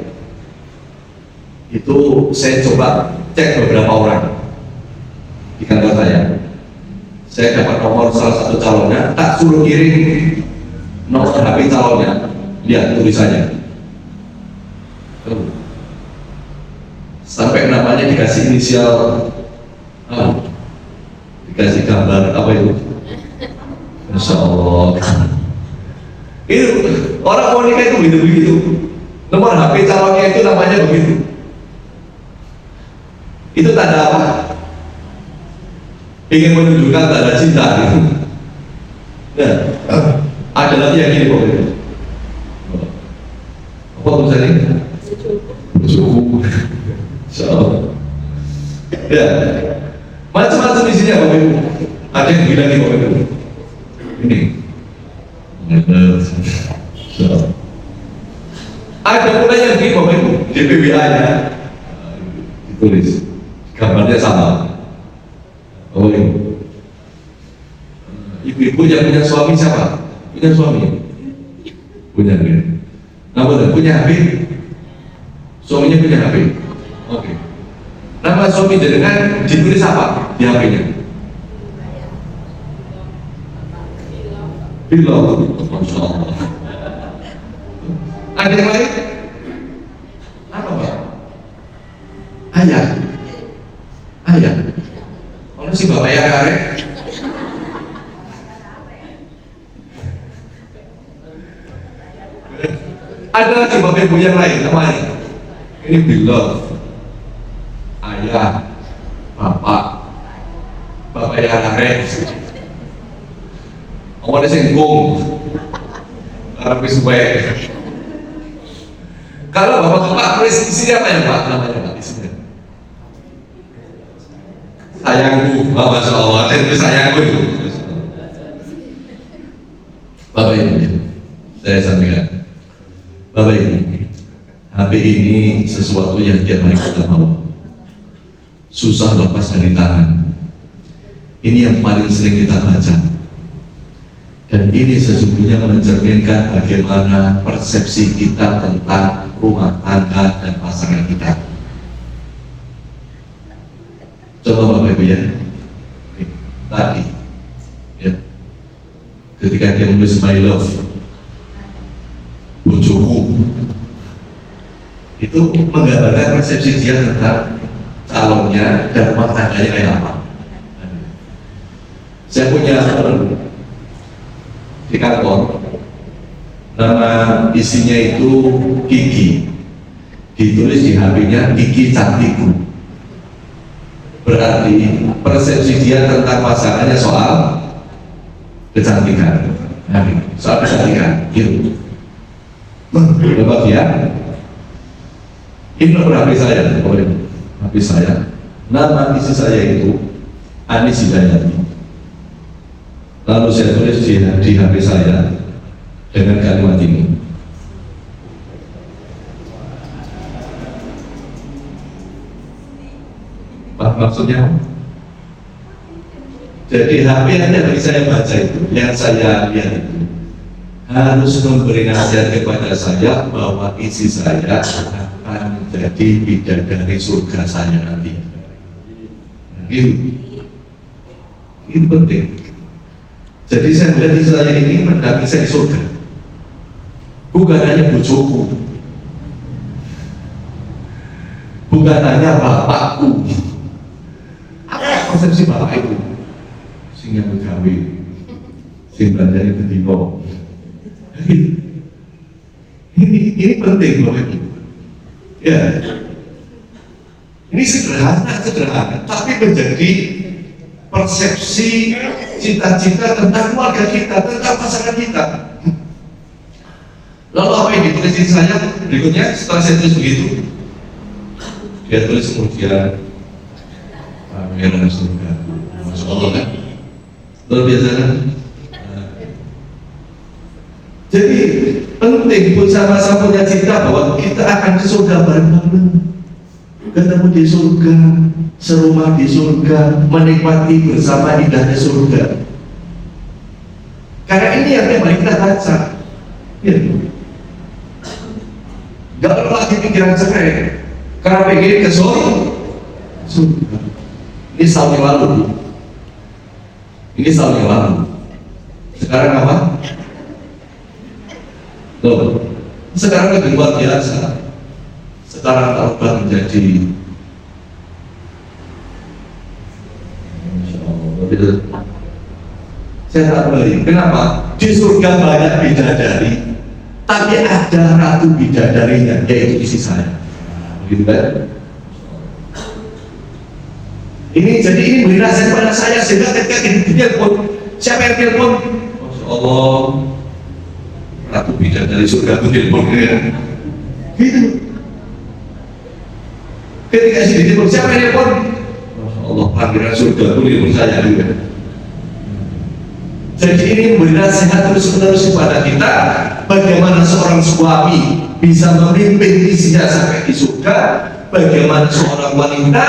itu saya coba cek beberapa orang di kantor saya. Saya dapat nomor salah satu calonnya, tak suruh kirim nomor HP calonnya, lihat tulisannya. Sampai namanya dikasih inisial, dikasih gambar apa itu? Masya Allah. Itu orang mau nikah itu begitu-begitu. Nomor HP calonnya itu namanya begitu. Itu tanda apa? Ingin menunjukkan tanda cinta gitu. Nah, ada lagi yang gini pokoknya. Apa tulisannya? Cukup. So, ya, macam-macam isinya Bapak Ibu. Ada yang bilang nih Bapak Ibu. Ini. So, ada pula yang gini Bapak Ibu. DPWA-nya ditulis. Gambarnya sama. Oh Ibu. Ibu-ibu yang punya suami siapa? Punya suami? Punya. Namun punya HP? Suaminya punya HP. Oke. Nama suami jenengan ditulis apa di HP-nya? Bila, Masya Allah. Ada yang lain? Apa Pak? Ayah. Ayah. Mana sih Bapak ya karek? Ada lagi Bapak Ibu yang lain namanya. Ini Bila. Ayah, Bapak ya karek. Awalnya singgung, karena suwe. Kalau bapak tulis isinya apa ya Pak? Namanya Pak isinya. Sayangku, Masya Allah, itu sayangku itu. Bapak Ibu, saya sampaikan. Bapak Ibu, HP ini sesuatu yang tiap hari kita mau. Susah lepas dari tangan. Ini yang paling sering kita baca. Dan ini sesungguhnya mencerminkan bagaimana persepsi kita tentang rumah tangga dan pasangan kita. Coba Bapak Ibu ya, tadi ya, ketika dia menulis my love, bojoku, itu menggambarkan persepsi dia tentang calonnya dan rumah tangganya kayak apa. Saya punya di kantor, nama isinya itu Kiki, ditulis di HP-nya Kiki cantikku. Berarti persepsi dia tentang pasangannya soal kecantikan, soal kecantikan, gitu. Bapak ya, ini nomor HP saya, HP saya. Nama isi saya itu Anis Hidayati. Lalu saya tulis di HP saya dengan kalimat ini. Pak, maksudnya? Jadi HP hanya bagi saya baca itu, yang saya lihat itu harus memberi nasihat kepada saya bahwa isi saya akan menjadi bidadari surga saya nanti. Gitu. Itu penting. Jadi saya melihat saya ini mendampingi saya di surga. Bukan hanya bojoku, bukan hanya bapakku. Apa konsepsi bapak itu? Sehingga begawe, sing belanjanya kedino. Ini penting Bapak Ibu. Ya, ini sederhana, tapi menjadi persepsi cita-cita tentang keluarga kita, tentang pasangan kita. Lalu apa yang ditulis di saya berikutnya setelah saya tulis begitu? Dia tulis kemudian pangeran surga. Masya Allah kan? Luar biasa kan? Jadi penting buat sama-sama punya cita bahwa kita akan ke surga bareng-bareng, ketemu di surga, serumah di surga, menikmati bersama indahnya surga. Karena ini yang mari kita baca. Ya. Gak perlu lagi pikiran cerai. Karena pengen ke surga. Ini tahun yang lalu. Ini tahun yang lalu. Sekarang apa? Loh, sekarang lebih luar biasa. Sekarang berubah menjadi saya tak beli. Kenapa? Di surga banyak bidadari, tapi ada ratu bidadarinya, yaitu istri saya. Begitu kan? Ini jadi ini beri nasihat pada saya sehingga ketika ditelepon, siapa yang telepon? Masya Allah, ratu bidadari surga itu telepon gitu. Ketika si ditelepon, siapa yang telepon? Masya Allah, panggilan surga itu telepon saya juga. Jadi ini memberi nasihat terus-menerus kepada kita bagaimana seorang suami bisa memimpin istrinya sampai di surga, bagaimana seorang wanita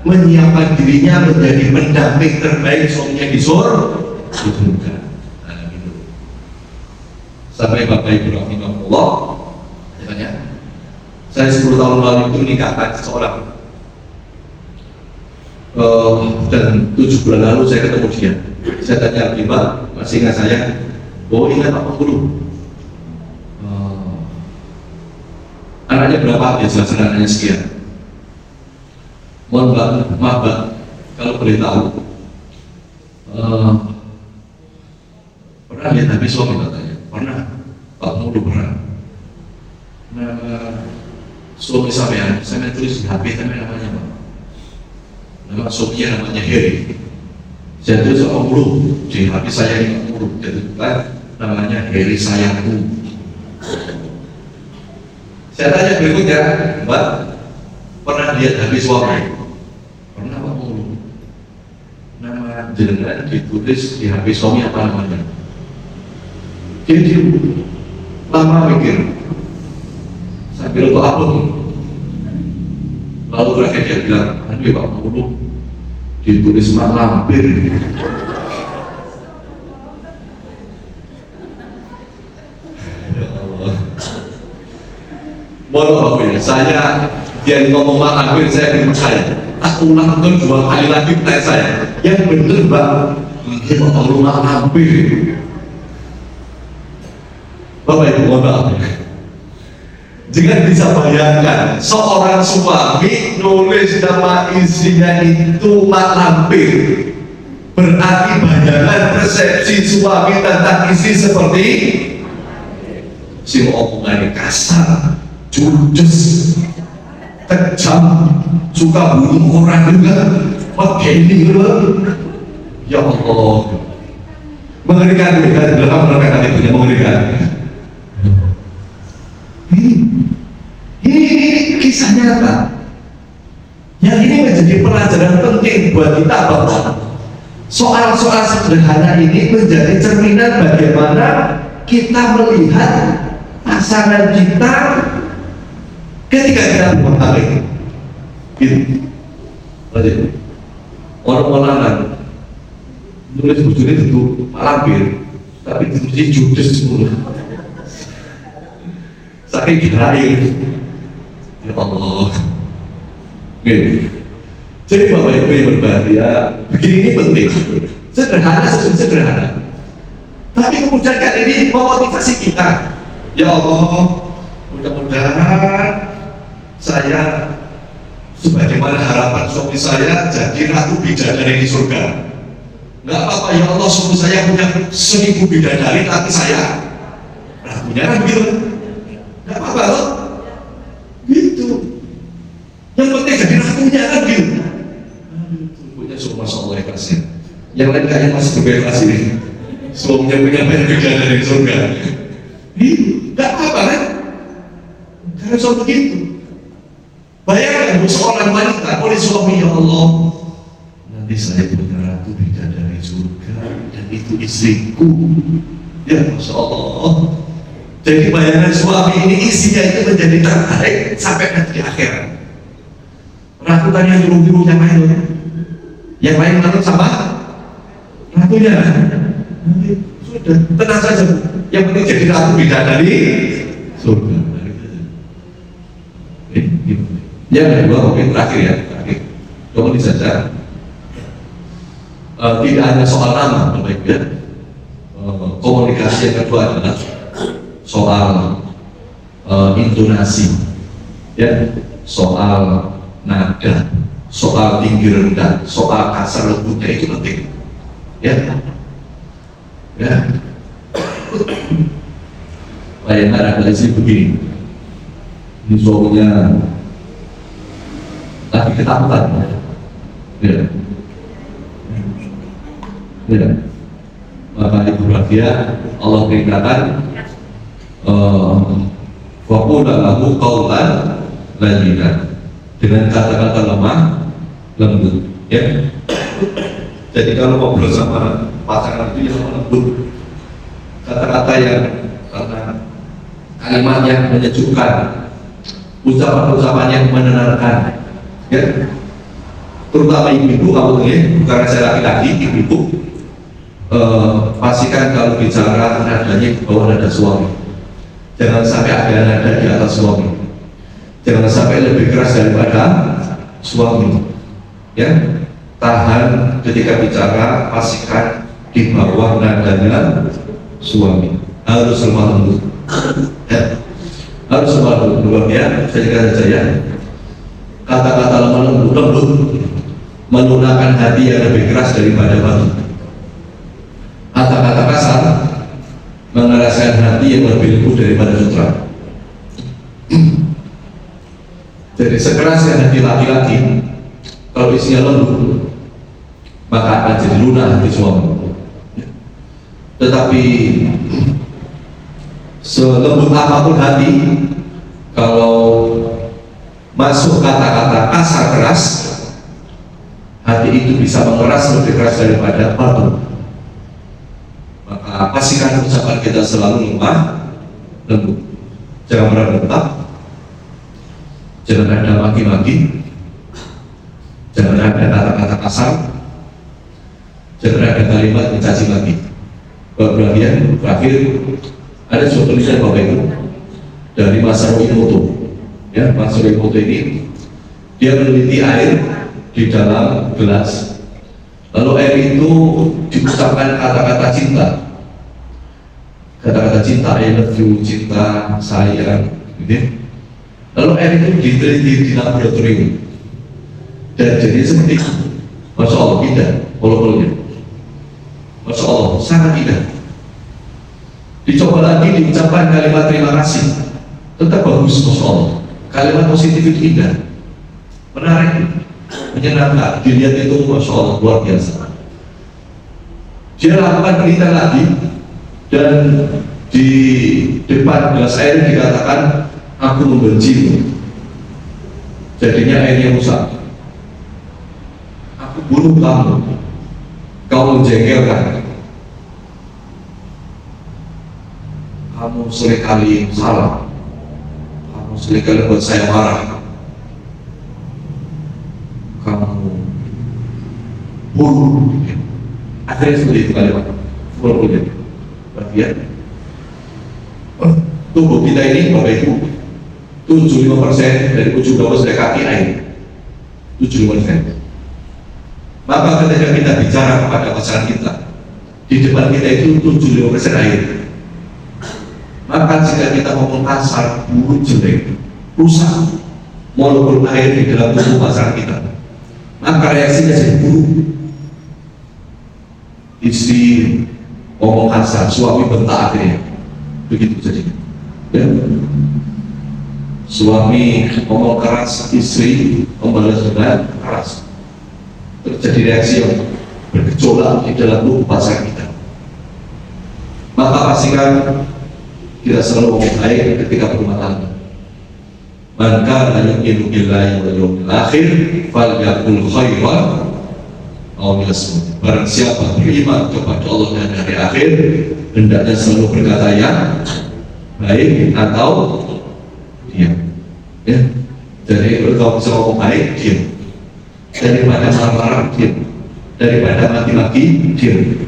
menyiapkan dirinya menjadi pendamping terbaik suaminya di surga. Sampai Bapak Ibu rahimahullah, Saya 10 tahun lalu itu menikahkan seseorang, dan 7 bulan lalu saya ketemu dia. Saya tanya, Mbak, masih ingat saya? Oh ingat Pak Penghulu. Anaknya berapa? Ya jelas anaknya sekian. Mohon maaf Mbak, kalau boleh tahu, pernah lihat HP suami katanya? Pernah, Pak Penghulu pernah. Nama suami saya tulis di HP, tapi namanya Pak. Nama suaminya namanya Heri. Saya tulis Pak Penghulu di HP saya ini Pak Penghulu. Jadi namanya Heri sayangku. Saya tanya berikutnya, Mbak, pernah lihat HP suami? Pernah Pak Penghulu. Nama jenengan ditulis di HP suami apa namanya? Jadi lama mikir, sambil untuk apa? Lalu terakhir dia bilang, aduh Pak Penghulu, ditulis Mak Lampir. Mohon maaf ya, saya dia ngomong Mak Lampir, saya bingung saya. Aku ulang itu 2 kali lagi pertanyaan saya. Yang bener Mbak, ini Pak Penghulu Mak Lampir. Bapak Ibu mohon maaf ya. Jangan bisa bayangkan seorang suami nulis nama istrinya itu Mak Lampir. Berarti bayangan persepsi suami tentang istri seperti si omongannya kasar, judes, kejam, suka bunuh orang juga, begini loh. Ya Allah, mengerikan juga dalam menerangkan itu yang mengerikan. Ini kisah nyata. Yang ini menjadi pelajaran penting buat kita bahwa soal-soal sederhana ini menjadi cerminan bagaimana kita melihat pasangan kita ketika kita berumah tangga. Gitu. Orang-orang nulis bujurnya itu Mak Lampir, tapi ditulis judes semua. Saking kirain. Ya Allah. Gini. Jadi Bapak Ibu yang berbahagia, begini ini penting. Sederhana. Tapi kemudian kan ini memotivasi kita. Ya Allah, mudah-mudahan saya sebagaimana harapan suami saya jadi ratu bidadari di surga. Nggak apa-apa ya Allah, suami saya punya 1000 bidadari, tapi saya ratunya kan gitu. Nggak apa-apa loh. Gitu. Yang penting jadi ratunya kan gitu. Punya suami Masya Allah ikhlasnya. Yang lain kayaknya masih berbebas ini. Suaminya punya banyak bidadari di surga. Nggak apa-apa kan? Karena soal begitu. Bayangkan seorang wanita oleh suami, ya Allah, nanti saya punya ratu bidadari surga dan itu istriku. Ya Masya Allah. Jadi bayangan suami ini isinya itu menjadi tertarik sampai nanti di akhirat. Ratu tadi yang biru-biru yang lain, yang lain menurut sama ratunya. Nanti sudah tenang saja. Yang penting jadi ratu bidadari surga. Gitu. Yang kedua, mungkin terakhir ya, kemudian saja. Tidak hanya soal nama, Bapak Ibu ya. Komunikasi yang kedua adalah soal intonasi, ya, soal nada, soal tinggi rendah, soal kasar lembutnya itu penting, ya. Bayangkan ada istri begini, ini suaminya lagi ketakutan, ya. Maka ibu bahagia Allah perintahkan waqula lahu qawlan layyinan, dengan kata-kata lemah lembut, ya. Jadi kalau ngobrol sama pasangan itu yang lembut, kata-kata yang karena kalimat yang menyejukkan, ucapan-ucapan yang menenangkan, ya. Terutama ibu-ibu, kamu ya, karena saya laki-laki, ibu-ibu pastikan kalau bicara nadanya di bawah nada suami. Jangan sampai ada nada di atas suami. Jangan sampai lebih keras daripada suami. Ya, tahan ketika bicara, pastikan di bawah nadanya suami. Harus lemah lembut. Ya, harus lemah lembut. Ya, saya kira saja ya. Kata-kata lemah lembut melunakkan hati yang lebih keras daripada batu. Kata-kata kasar mengeraskan hati yang lebih lembut daripada sutra. Jadi sekerasnya hati laki-laki, kalau isinya lembut, maka akan jadi lunak hati suami. Tetapi selembut apapun hati, kalau masuk kata-kata kasar keras, hati itu bisa mengeras lebih keras daripada batu. Maka pastikan ucapan kita selalu lemah lembut. Jangan pernah bentak, jangan ada maki-maki, jangan ada kata-kata kasar, jangan ada kalimat mencaci maki. Bagian terakhir ada suatu tulisan Bapak Ibu dari Masaru Emoto. Ya, Masaru Emoto ini dia meneliti air di dalam gelas. Lalu air itu diucapkan kata-kata cinta, kata-kata cinta, I love you, cinta, sayang, gitu. Lalu air itu diteliti di laboratorium dan jadi seperti itu. Masya Allah, indah molekulnya. Masya Allah, sangat indah. Dicoba lagi diucapkan kalimat terima kasih, tetap bagus. Masya Allah, kalimat positif itu indah, menarik, menyenangkan. Dilihat itu Masya Allah luar biasa. Dia lakukan penelitian lagi dan di depan gelas air dikatakan aku membencimu. Jadinya airnya rusak. Aku bunuh kamu. Kau menjengkelkan. Kamu seringkali salah. Kamu seringkali buat saya marah. Kamu buruk. Akhirnya seperti itu kalimat. Buruk. Bagian tubuh kita ini Bapak Ibu 75% dari ujung rambut sampai kaki air. 75%. Maka ketika kita bicara kepada pasangan kita, di depan kita itu 75% air. Maka jika kita ngomong kasar, buruk, jelek, rusak molekul air di dalam tubuh pasangan kita, maka reaksinya jadi buruk. Istri ngomong kasar, suami bentak akhirnya. Begitu jadinya. Ya. Suami ngomong keras, istri membalas dengan keras. Terjadi reaksi yang bergejolak di dalam tubuh pasangan kita. Maka pastikan kita selalu ngomong baik ketika berumah tangga. Man kana yu'minu billahi wal yawmil akhir falyaqul khairan aw liyasmut. Barang siapa beriman kepada Allah dan hari akhir, hendaknya selalu berkata yang baik atau diam. Ya. Jadi kalau bisa ngomong baik, diam. Daripada marah-marah, diam. Daripada mati-mati, diam.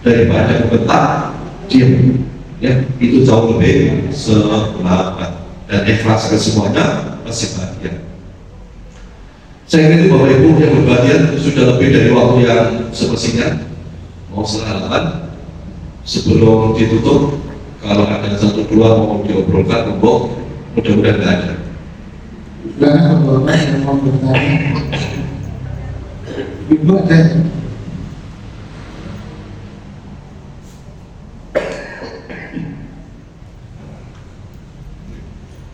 Daripada bentak, diam. Ya, itu jauh lebih selamat dan ikhlas ke semuanya, pasti bahagia. Saya kira itu Bapak Ibu yang berbahagia, sudah lebih dari waktu yang semestinya. Mau setengah 8 sebelum ditutup. Kalau ada satu dua mau diobrolkan, mudah-mudahan tidak ada. Silakan Bapak yang mau bertanya. Ibu ada.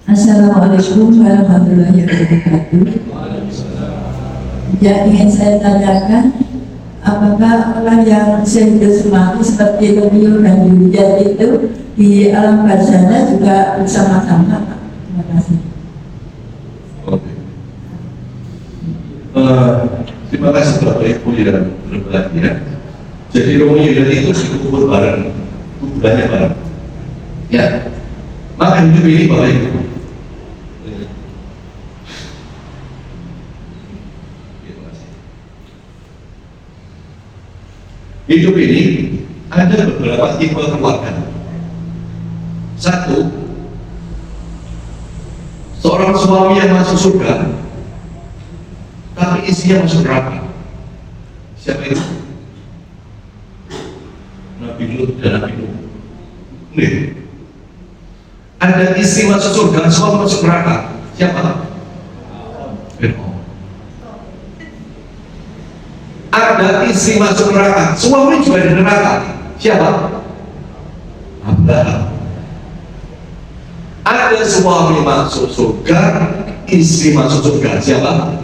Assalamualaikum warahmatullahi wabarakatuh. Yang ingin saya tanyakan, apakah orang yang sudah semati seperti Romeo dan Juliet itu di alam barzah juga bersama-sama? Terima kasih. Terima kasih Bapak Ibu yang berbahagia. Jadi Romeo dan Juliet itu dikubur bareng, kuburannya bareng. Ya, maka hidup ini Bapak Ibu. Hidup ini ada beberapa tipe keluarga. Satu, seorang suami yang masuk surga, tapi isinya masuk neraka. Siapa itu? Nabi Lut dan Nabi Nuh. Nih, ada istri masuk surga, suami masuk neraka. Siapa? Fir'aun. Ada istri masuk neraka, suami juga di neraka. Siapa? Abraham. Ada suami masuk surga, istri masuk surga. Siapa?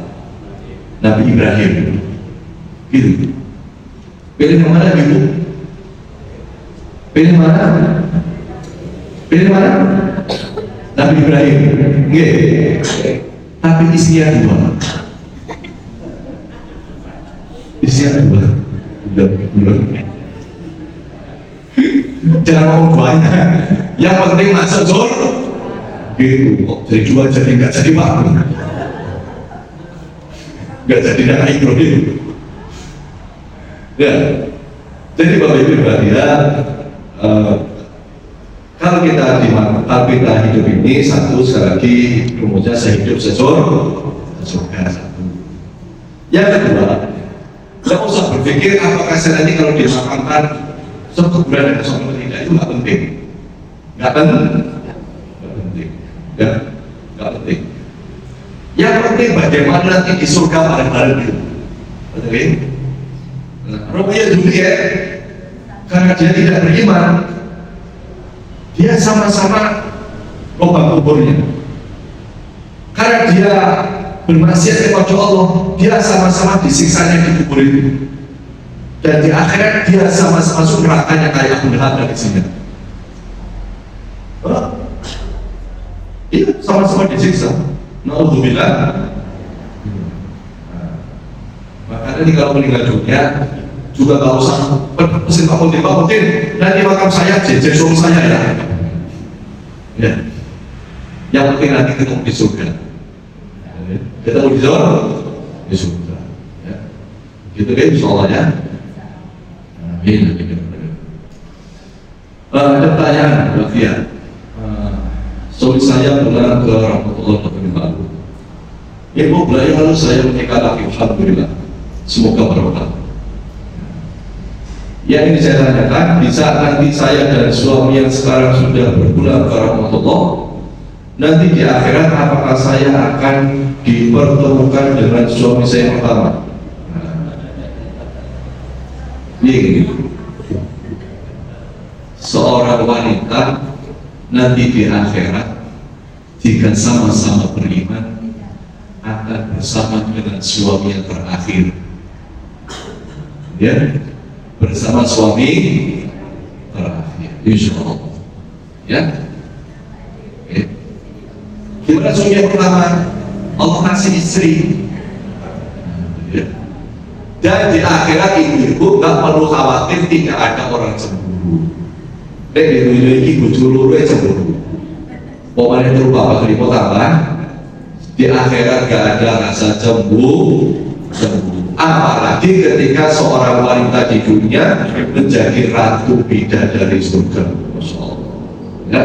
Nabi Ibrahim. Gitu. Pilih yang mana, Ibu? Pilih mana? Pilih mana? Nabi Ibrahim. Nggih. Tapi isinya dua. Isinya dua. Jangan ngomong banyak. Yang penting masuk surga. Gitu. Kok jadi dua jadi nggak jadi waktu. Nggak jadi Nabi Ibrahim. Ya. Jadi Bapak Ibu perhatian, kalau kita hidup ini satu, sekali lagi rumusnya sehidup sesurga satu. Yang kedua, nggak usah berpikir apakah saya nanti kalau dimakamkan sekuburan dan soal tidak, itu nggak penting, nggak penting, ya, nggak penting. Yang penting bagaimana nanti di surga bareng-bareng itu, betul ya? Rupanya dunia, karena dia tidak beriman, dia sama-sama lubang kuburnya. Karena dia bermaksiat kepada Allah, dia sama-sama disiksanya di kubur itu. Dan di akhirat dia sama-sama masuk nerakanya kayak Abu Lahab dan istrinya. Iya, sama-sama disiksa. Na'udzubillah. Makanya ini kalau meninggal dunia juga nggak usah mesin bangun, nanti makam saya jejer suami saya ya. Ya. Yang penting nanti ketemu di surga. Ketemu di surga. Ya. Gitu kan, insyaallah ya. Amin. Ada pertanyaan, Rafia. Suami saya pulang ke rahmatullah wabarakatuh. Ibu belajar lalu saya menikah lagi, alhamdulillah. Semoga berkah. Yang ini saya tanyakan, di saat nanti saya dan suami yang sekarang sudah berpulang ke rahmatullah, nanti di akhirat apakah saya akan dipertemukan dengan suami saya yang pertama? Ini seorang wanita nanti di akhirat jika sama-sama beriman akan bersama dengan suami yang terakhir, ya, bersama suami terakhir, insyaallah, ya. Okay. Gimana suami yang pertama? Allah kasih istri, ya. Dan di akhirat ibu-ibu nggak perlu khawatir tidak ada orang cemburu. Ibu cemburu cemburu. Pokoknya itu bapak keriput tambah. Di akhirat gak ada rasa cemburu. Apalagi ketika seorang wanita di dunia menjadi ratu bidadari surga. Masya Allah. Ya,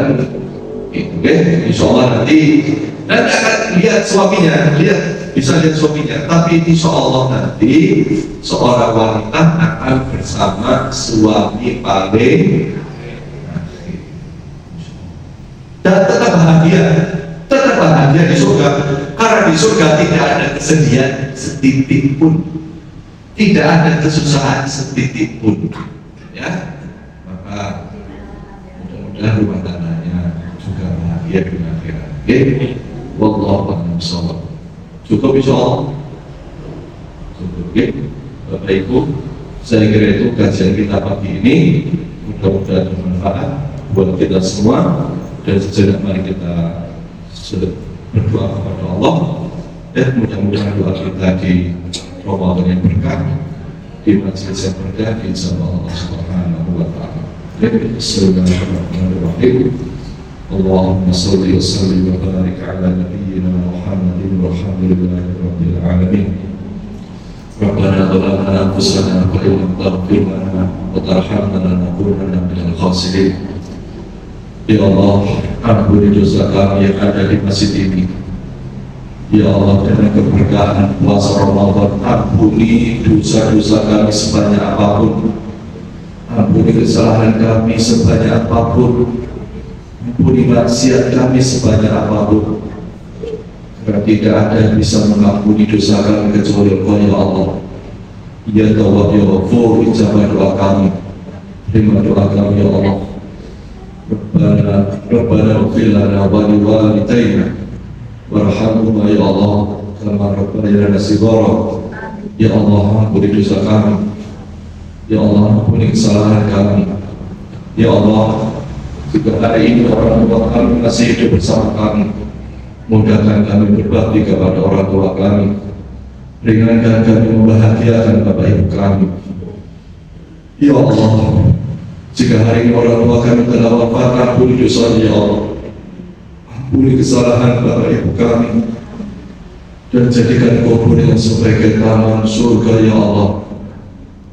itu insya Allah nanti akan lihat suaminya, bisa lihat suaminya. Tapi insya Allah nanti seorang wanita akan bersama suami paling dan tetap bahagia di surga, karena di surga tidak ada kesedihan setitik pun, tidak ada kesusahan setitik pun, ya. Maka mudah-mudahan rumah tangganya juga bahagia di akhirat. Oke, wallahu a'lam bishawab. Cukup insyaallah. Cukup, oke. Bapak Ibu, saya kira itu kajian kita pagi ini mudah-mudahan bermanfaat buat kita semua. Dan sejenak mari kita berdoa kepada Allah, dan mudah-mudahan doa kita di Ramadan yang berkah, di majelis yang berkah, insyaallah Allah Subhanahu wa taala. Bismillahirrahmanirrahim. Allahumma shalli wa sallim wa barik ala nabiyyina Muhammadin walhamdulillahi rabbil alamin. Rabbana zalamna anfusana wa illam taghfir lana wa tarhamna lanakunanna minal khasirin. Ya Allah, ampuni dosa kami yang ada di masjid ini. Ya Allah, dengan keberkahan puasa Ramadan, ampuni dosa-dosa kami sebanyak apapun, ampuni kesalahan kami sebanyak apapun, ampuni maksiat kami sebanyak apapun. Karena tidak ada yang bisa mengampuni dosa kami kecuali Engkau ya Allah. Ya Tawwab ya Ghafur, ijabah doa kami, terima doa kami ya Allah. Rabbana ighfir lana wa liwalidayna warhamhuma ya Allah kama rabbayana shighara. Ya Allah, ampuni dosa kami, ya Allah, ampuni kesalahan kami, ya Allah. Jika hari ini orang tua kami masih hidup bersama kami, mudahkan kami berbakti kepada orang tua kami, ringankan kami membahagiakan bapak ibu kami. Ya Allah, jika hari ini orang tua kami telah wafat, ampuni dosa ya Allah, ampuni kesalahan bapak ibu kami, dan jadikan kuburnya sebagai taman surga ya Allah.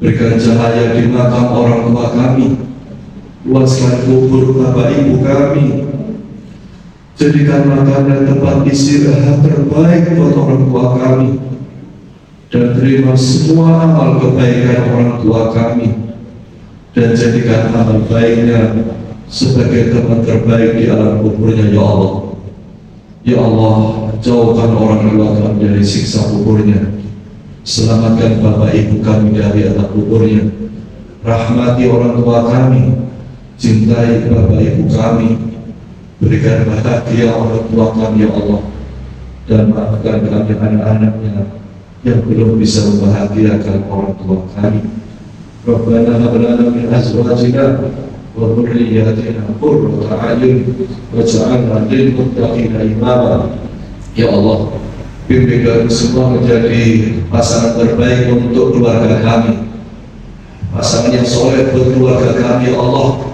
Berikan cahaya di makam orang tua kami, luaskan kubur bapak ibu kami, jadikan makanan tempat istirahat terbaik buat orang tua kami, dan terima semua amal kebaikan orang tua kami, dan jadikan amal baiknya sebagai teman terbaik di alam kuburnya ya Allah. Ya Allah, jauhkan orang tua kami dari siksa kuburnya, selamatkan bapak ibu kami dari azab kuburnya, rahmati orang tua kami, cintai bapak ibu kami, berikan bahagia orang tua kami ya Allah, dan maafkan kami anak-anaknya yang belum bisa membahagiakan orang tua kami. Rabbana hab lana min azwajina wa dhurriyyatina qurrata a'yun waj'alna lil muttaqina imama. Ya Allah, bimbing kami semua menjadi pasangan terbaik untuk keluarga kami, pasangan yang soleh buat keluarga kami ya Allah,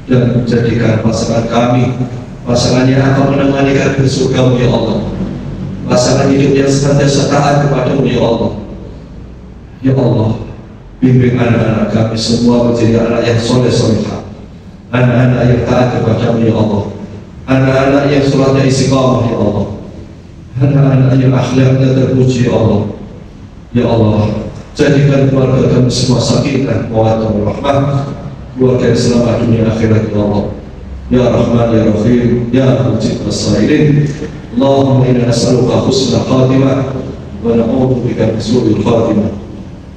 dan jadikan pasangan kami pasangan yang akan menemani kami ke surga ya Allah, pasangan hidup yang senantiasa taat kepadamu ya Allah. Ya Allah, bimbing anak-anak kami semua menjadi anak yang soleh-solehah, anak-anak yang taat kepadamu ya Allah, anak-anak yang sholatnya istiqamah ya Allah, anak-anak yang akhlaknya terpuji ya Allah. Ya Allah, jadikan keluarga kami semua sakinah mawaddah warahmah, keluarga yang selamat dunia akhirat ya Allah. Ya Rahman ya Rahim ya Mujib as-Sa'ilin. Allahumma inna nas'aluka husnal khatimah wa na'udzubika min su'il khatimah.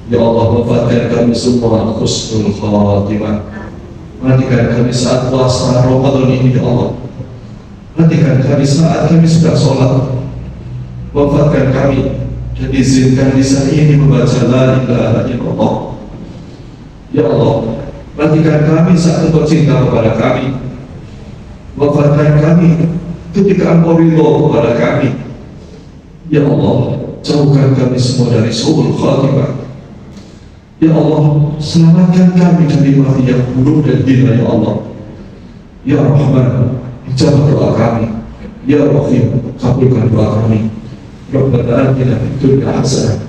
Ya Allah, wafatkan kami semua husnul khatimah. Matikan kami saat puasa Ramadan ini ya Allah. Matikan kami saat kami sudah sholat. Wafatkan kami dan izinkan di saat ini membaca la ilaha illallah. Ya Allah, matikan kami saat Engkau cinta kepada kami. Wafatkan kami ketika Engkau ridho kepada kami. Ya Allah, jauhkan kami semua dari su'ul khatimah. Ya Allah, selamatkan kami dari mati yang buruk dan hina ya Allah. Ya Rahman, ijabah doa kami. Ya Rahim, kabulkan doa kami. Rabbana atina fid dunya hasanah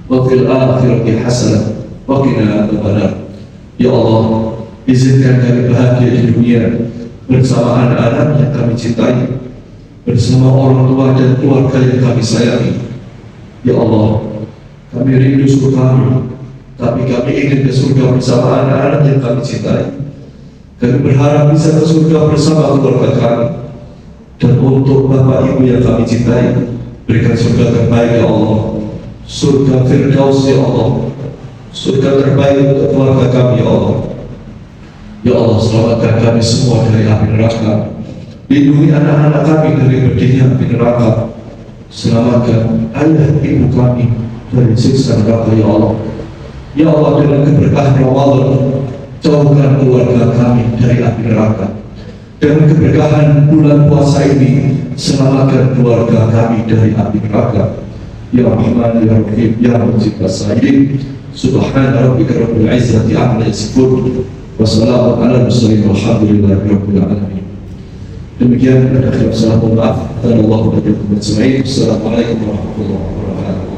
wa fil akhirati hasanah wa qina adzabannar. Ya Allah, izinkan kami bahagia di dunia bersama anak-anak yang kami cintai, bersama orang tua dan keluarga yang kami sayangi. Ya Allah, kami rindu surga-Mu, tapi kami ingin ke surga bersama anak-anak yang kami cintai. Kami berharap bisa ke surga bersama keluarga kami. Dan untuk bapak ibu yang kami cintai, berikan surga terbaik ya Allah, surga Firdaus ya Allah, surga terbaik untuk keluarga kami ya Allah. Ya Allah, selamatkan kami semua dari api neraka, lindungi anak-anak kami dari pedihnya api neraka, selamatkan ayah ibu kami dari siksa neraka ya Allah. Ya Allah, dengan keberkahan Ramadan, jauhkan keluarga kami dari api neraka. Dengan keberkahan bulan puasa ini, selamatkan keluarga kami dari api neraka. Ya Rahman ya Rahim ya Mujib as-Sa'ilin. Subhana rabbika rabbil izzati amma yasifun, wa salamun ala mursalin walhamdulillahi rabbil alamin. Demikian ada khilaf, salam maaf. Assalamualaikum warahmatullahi wabarakatuh.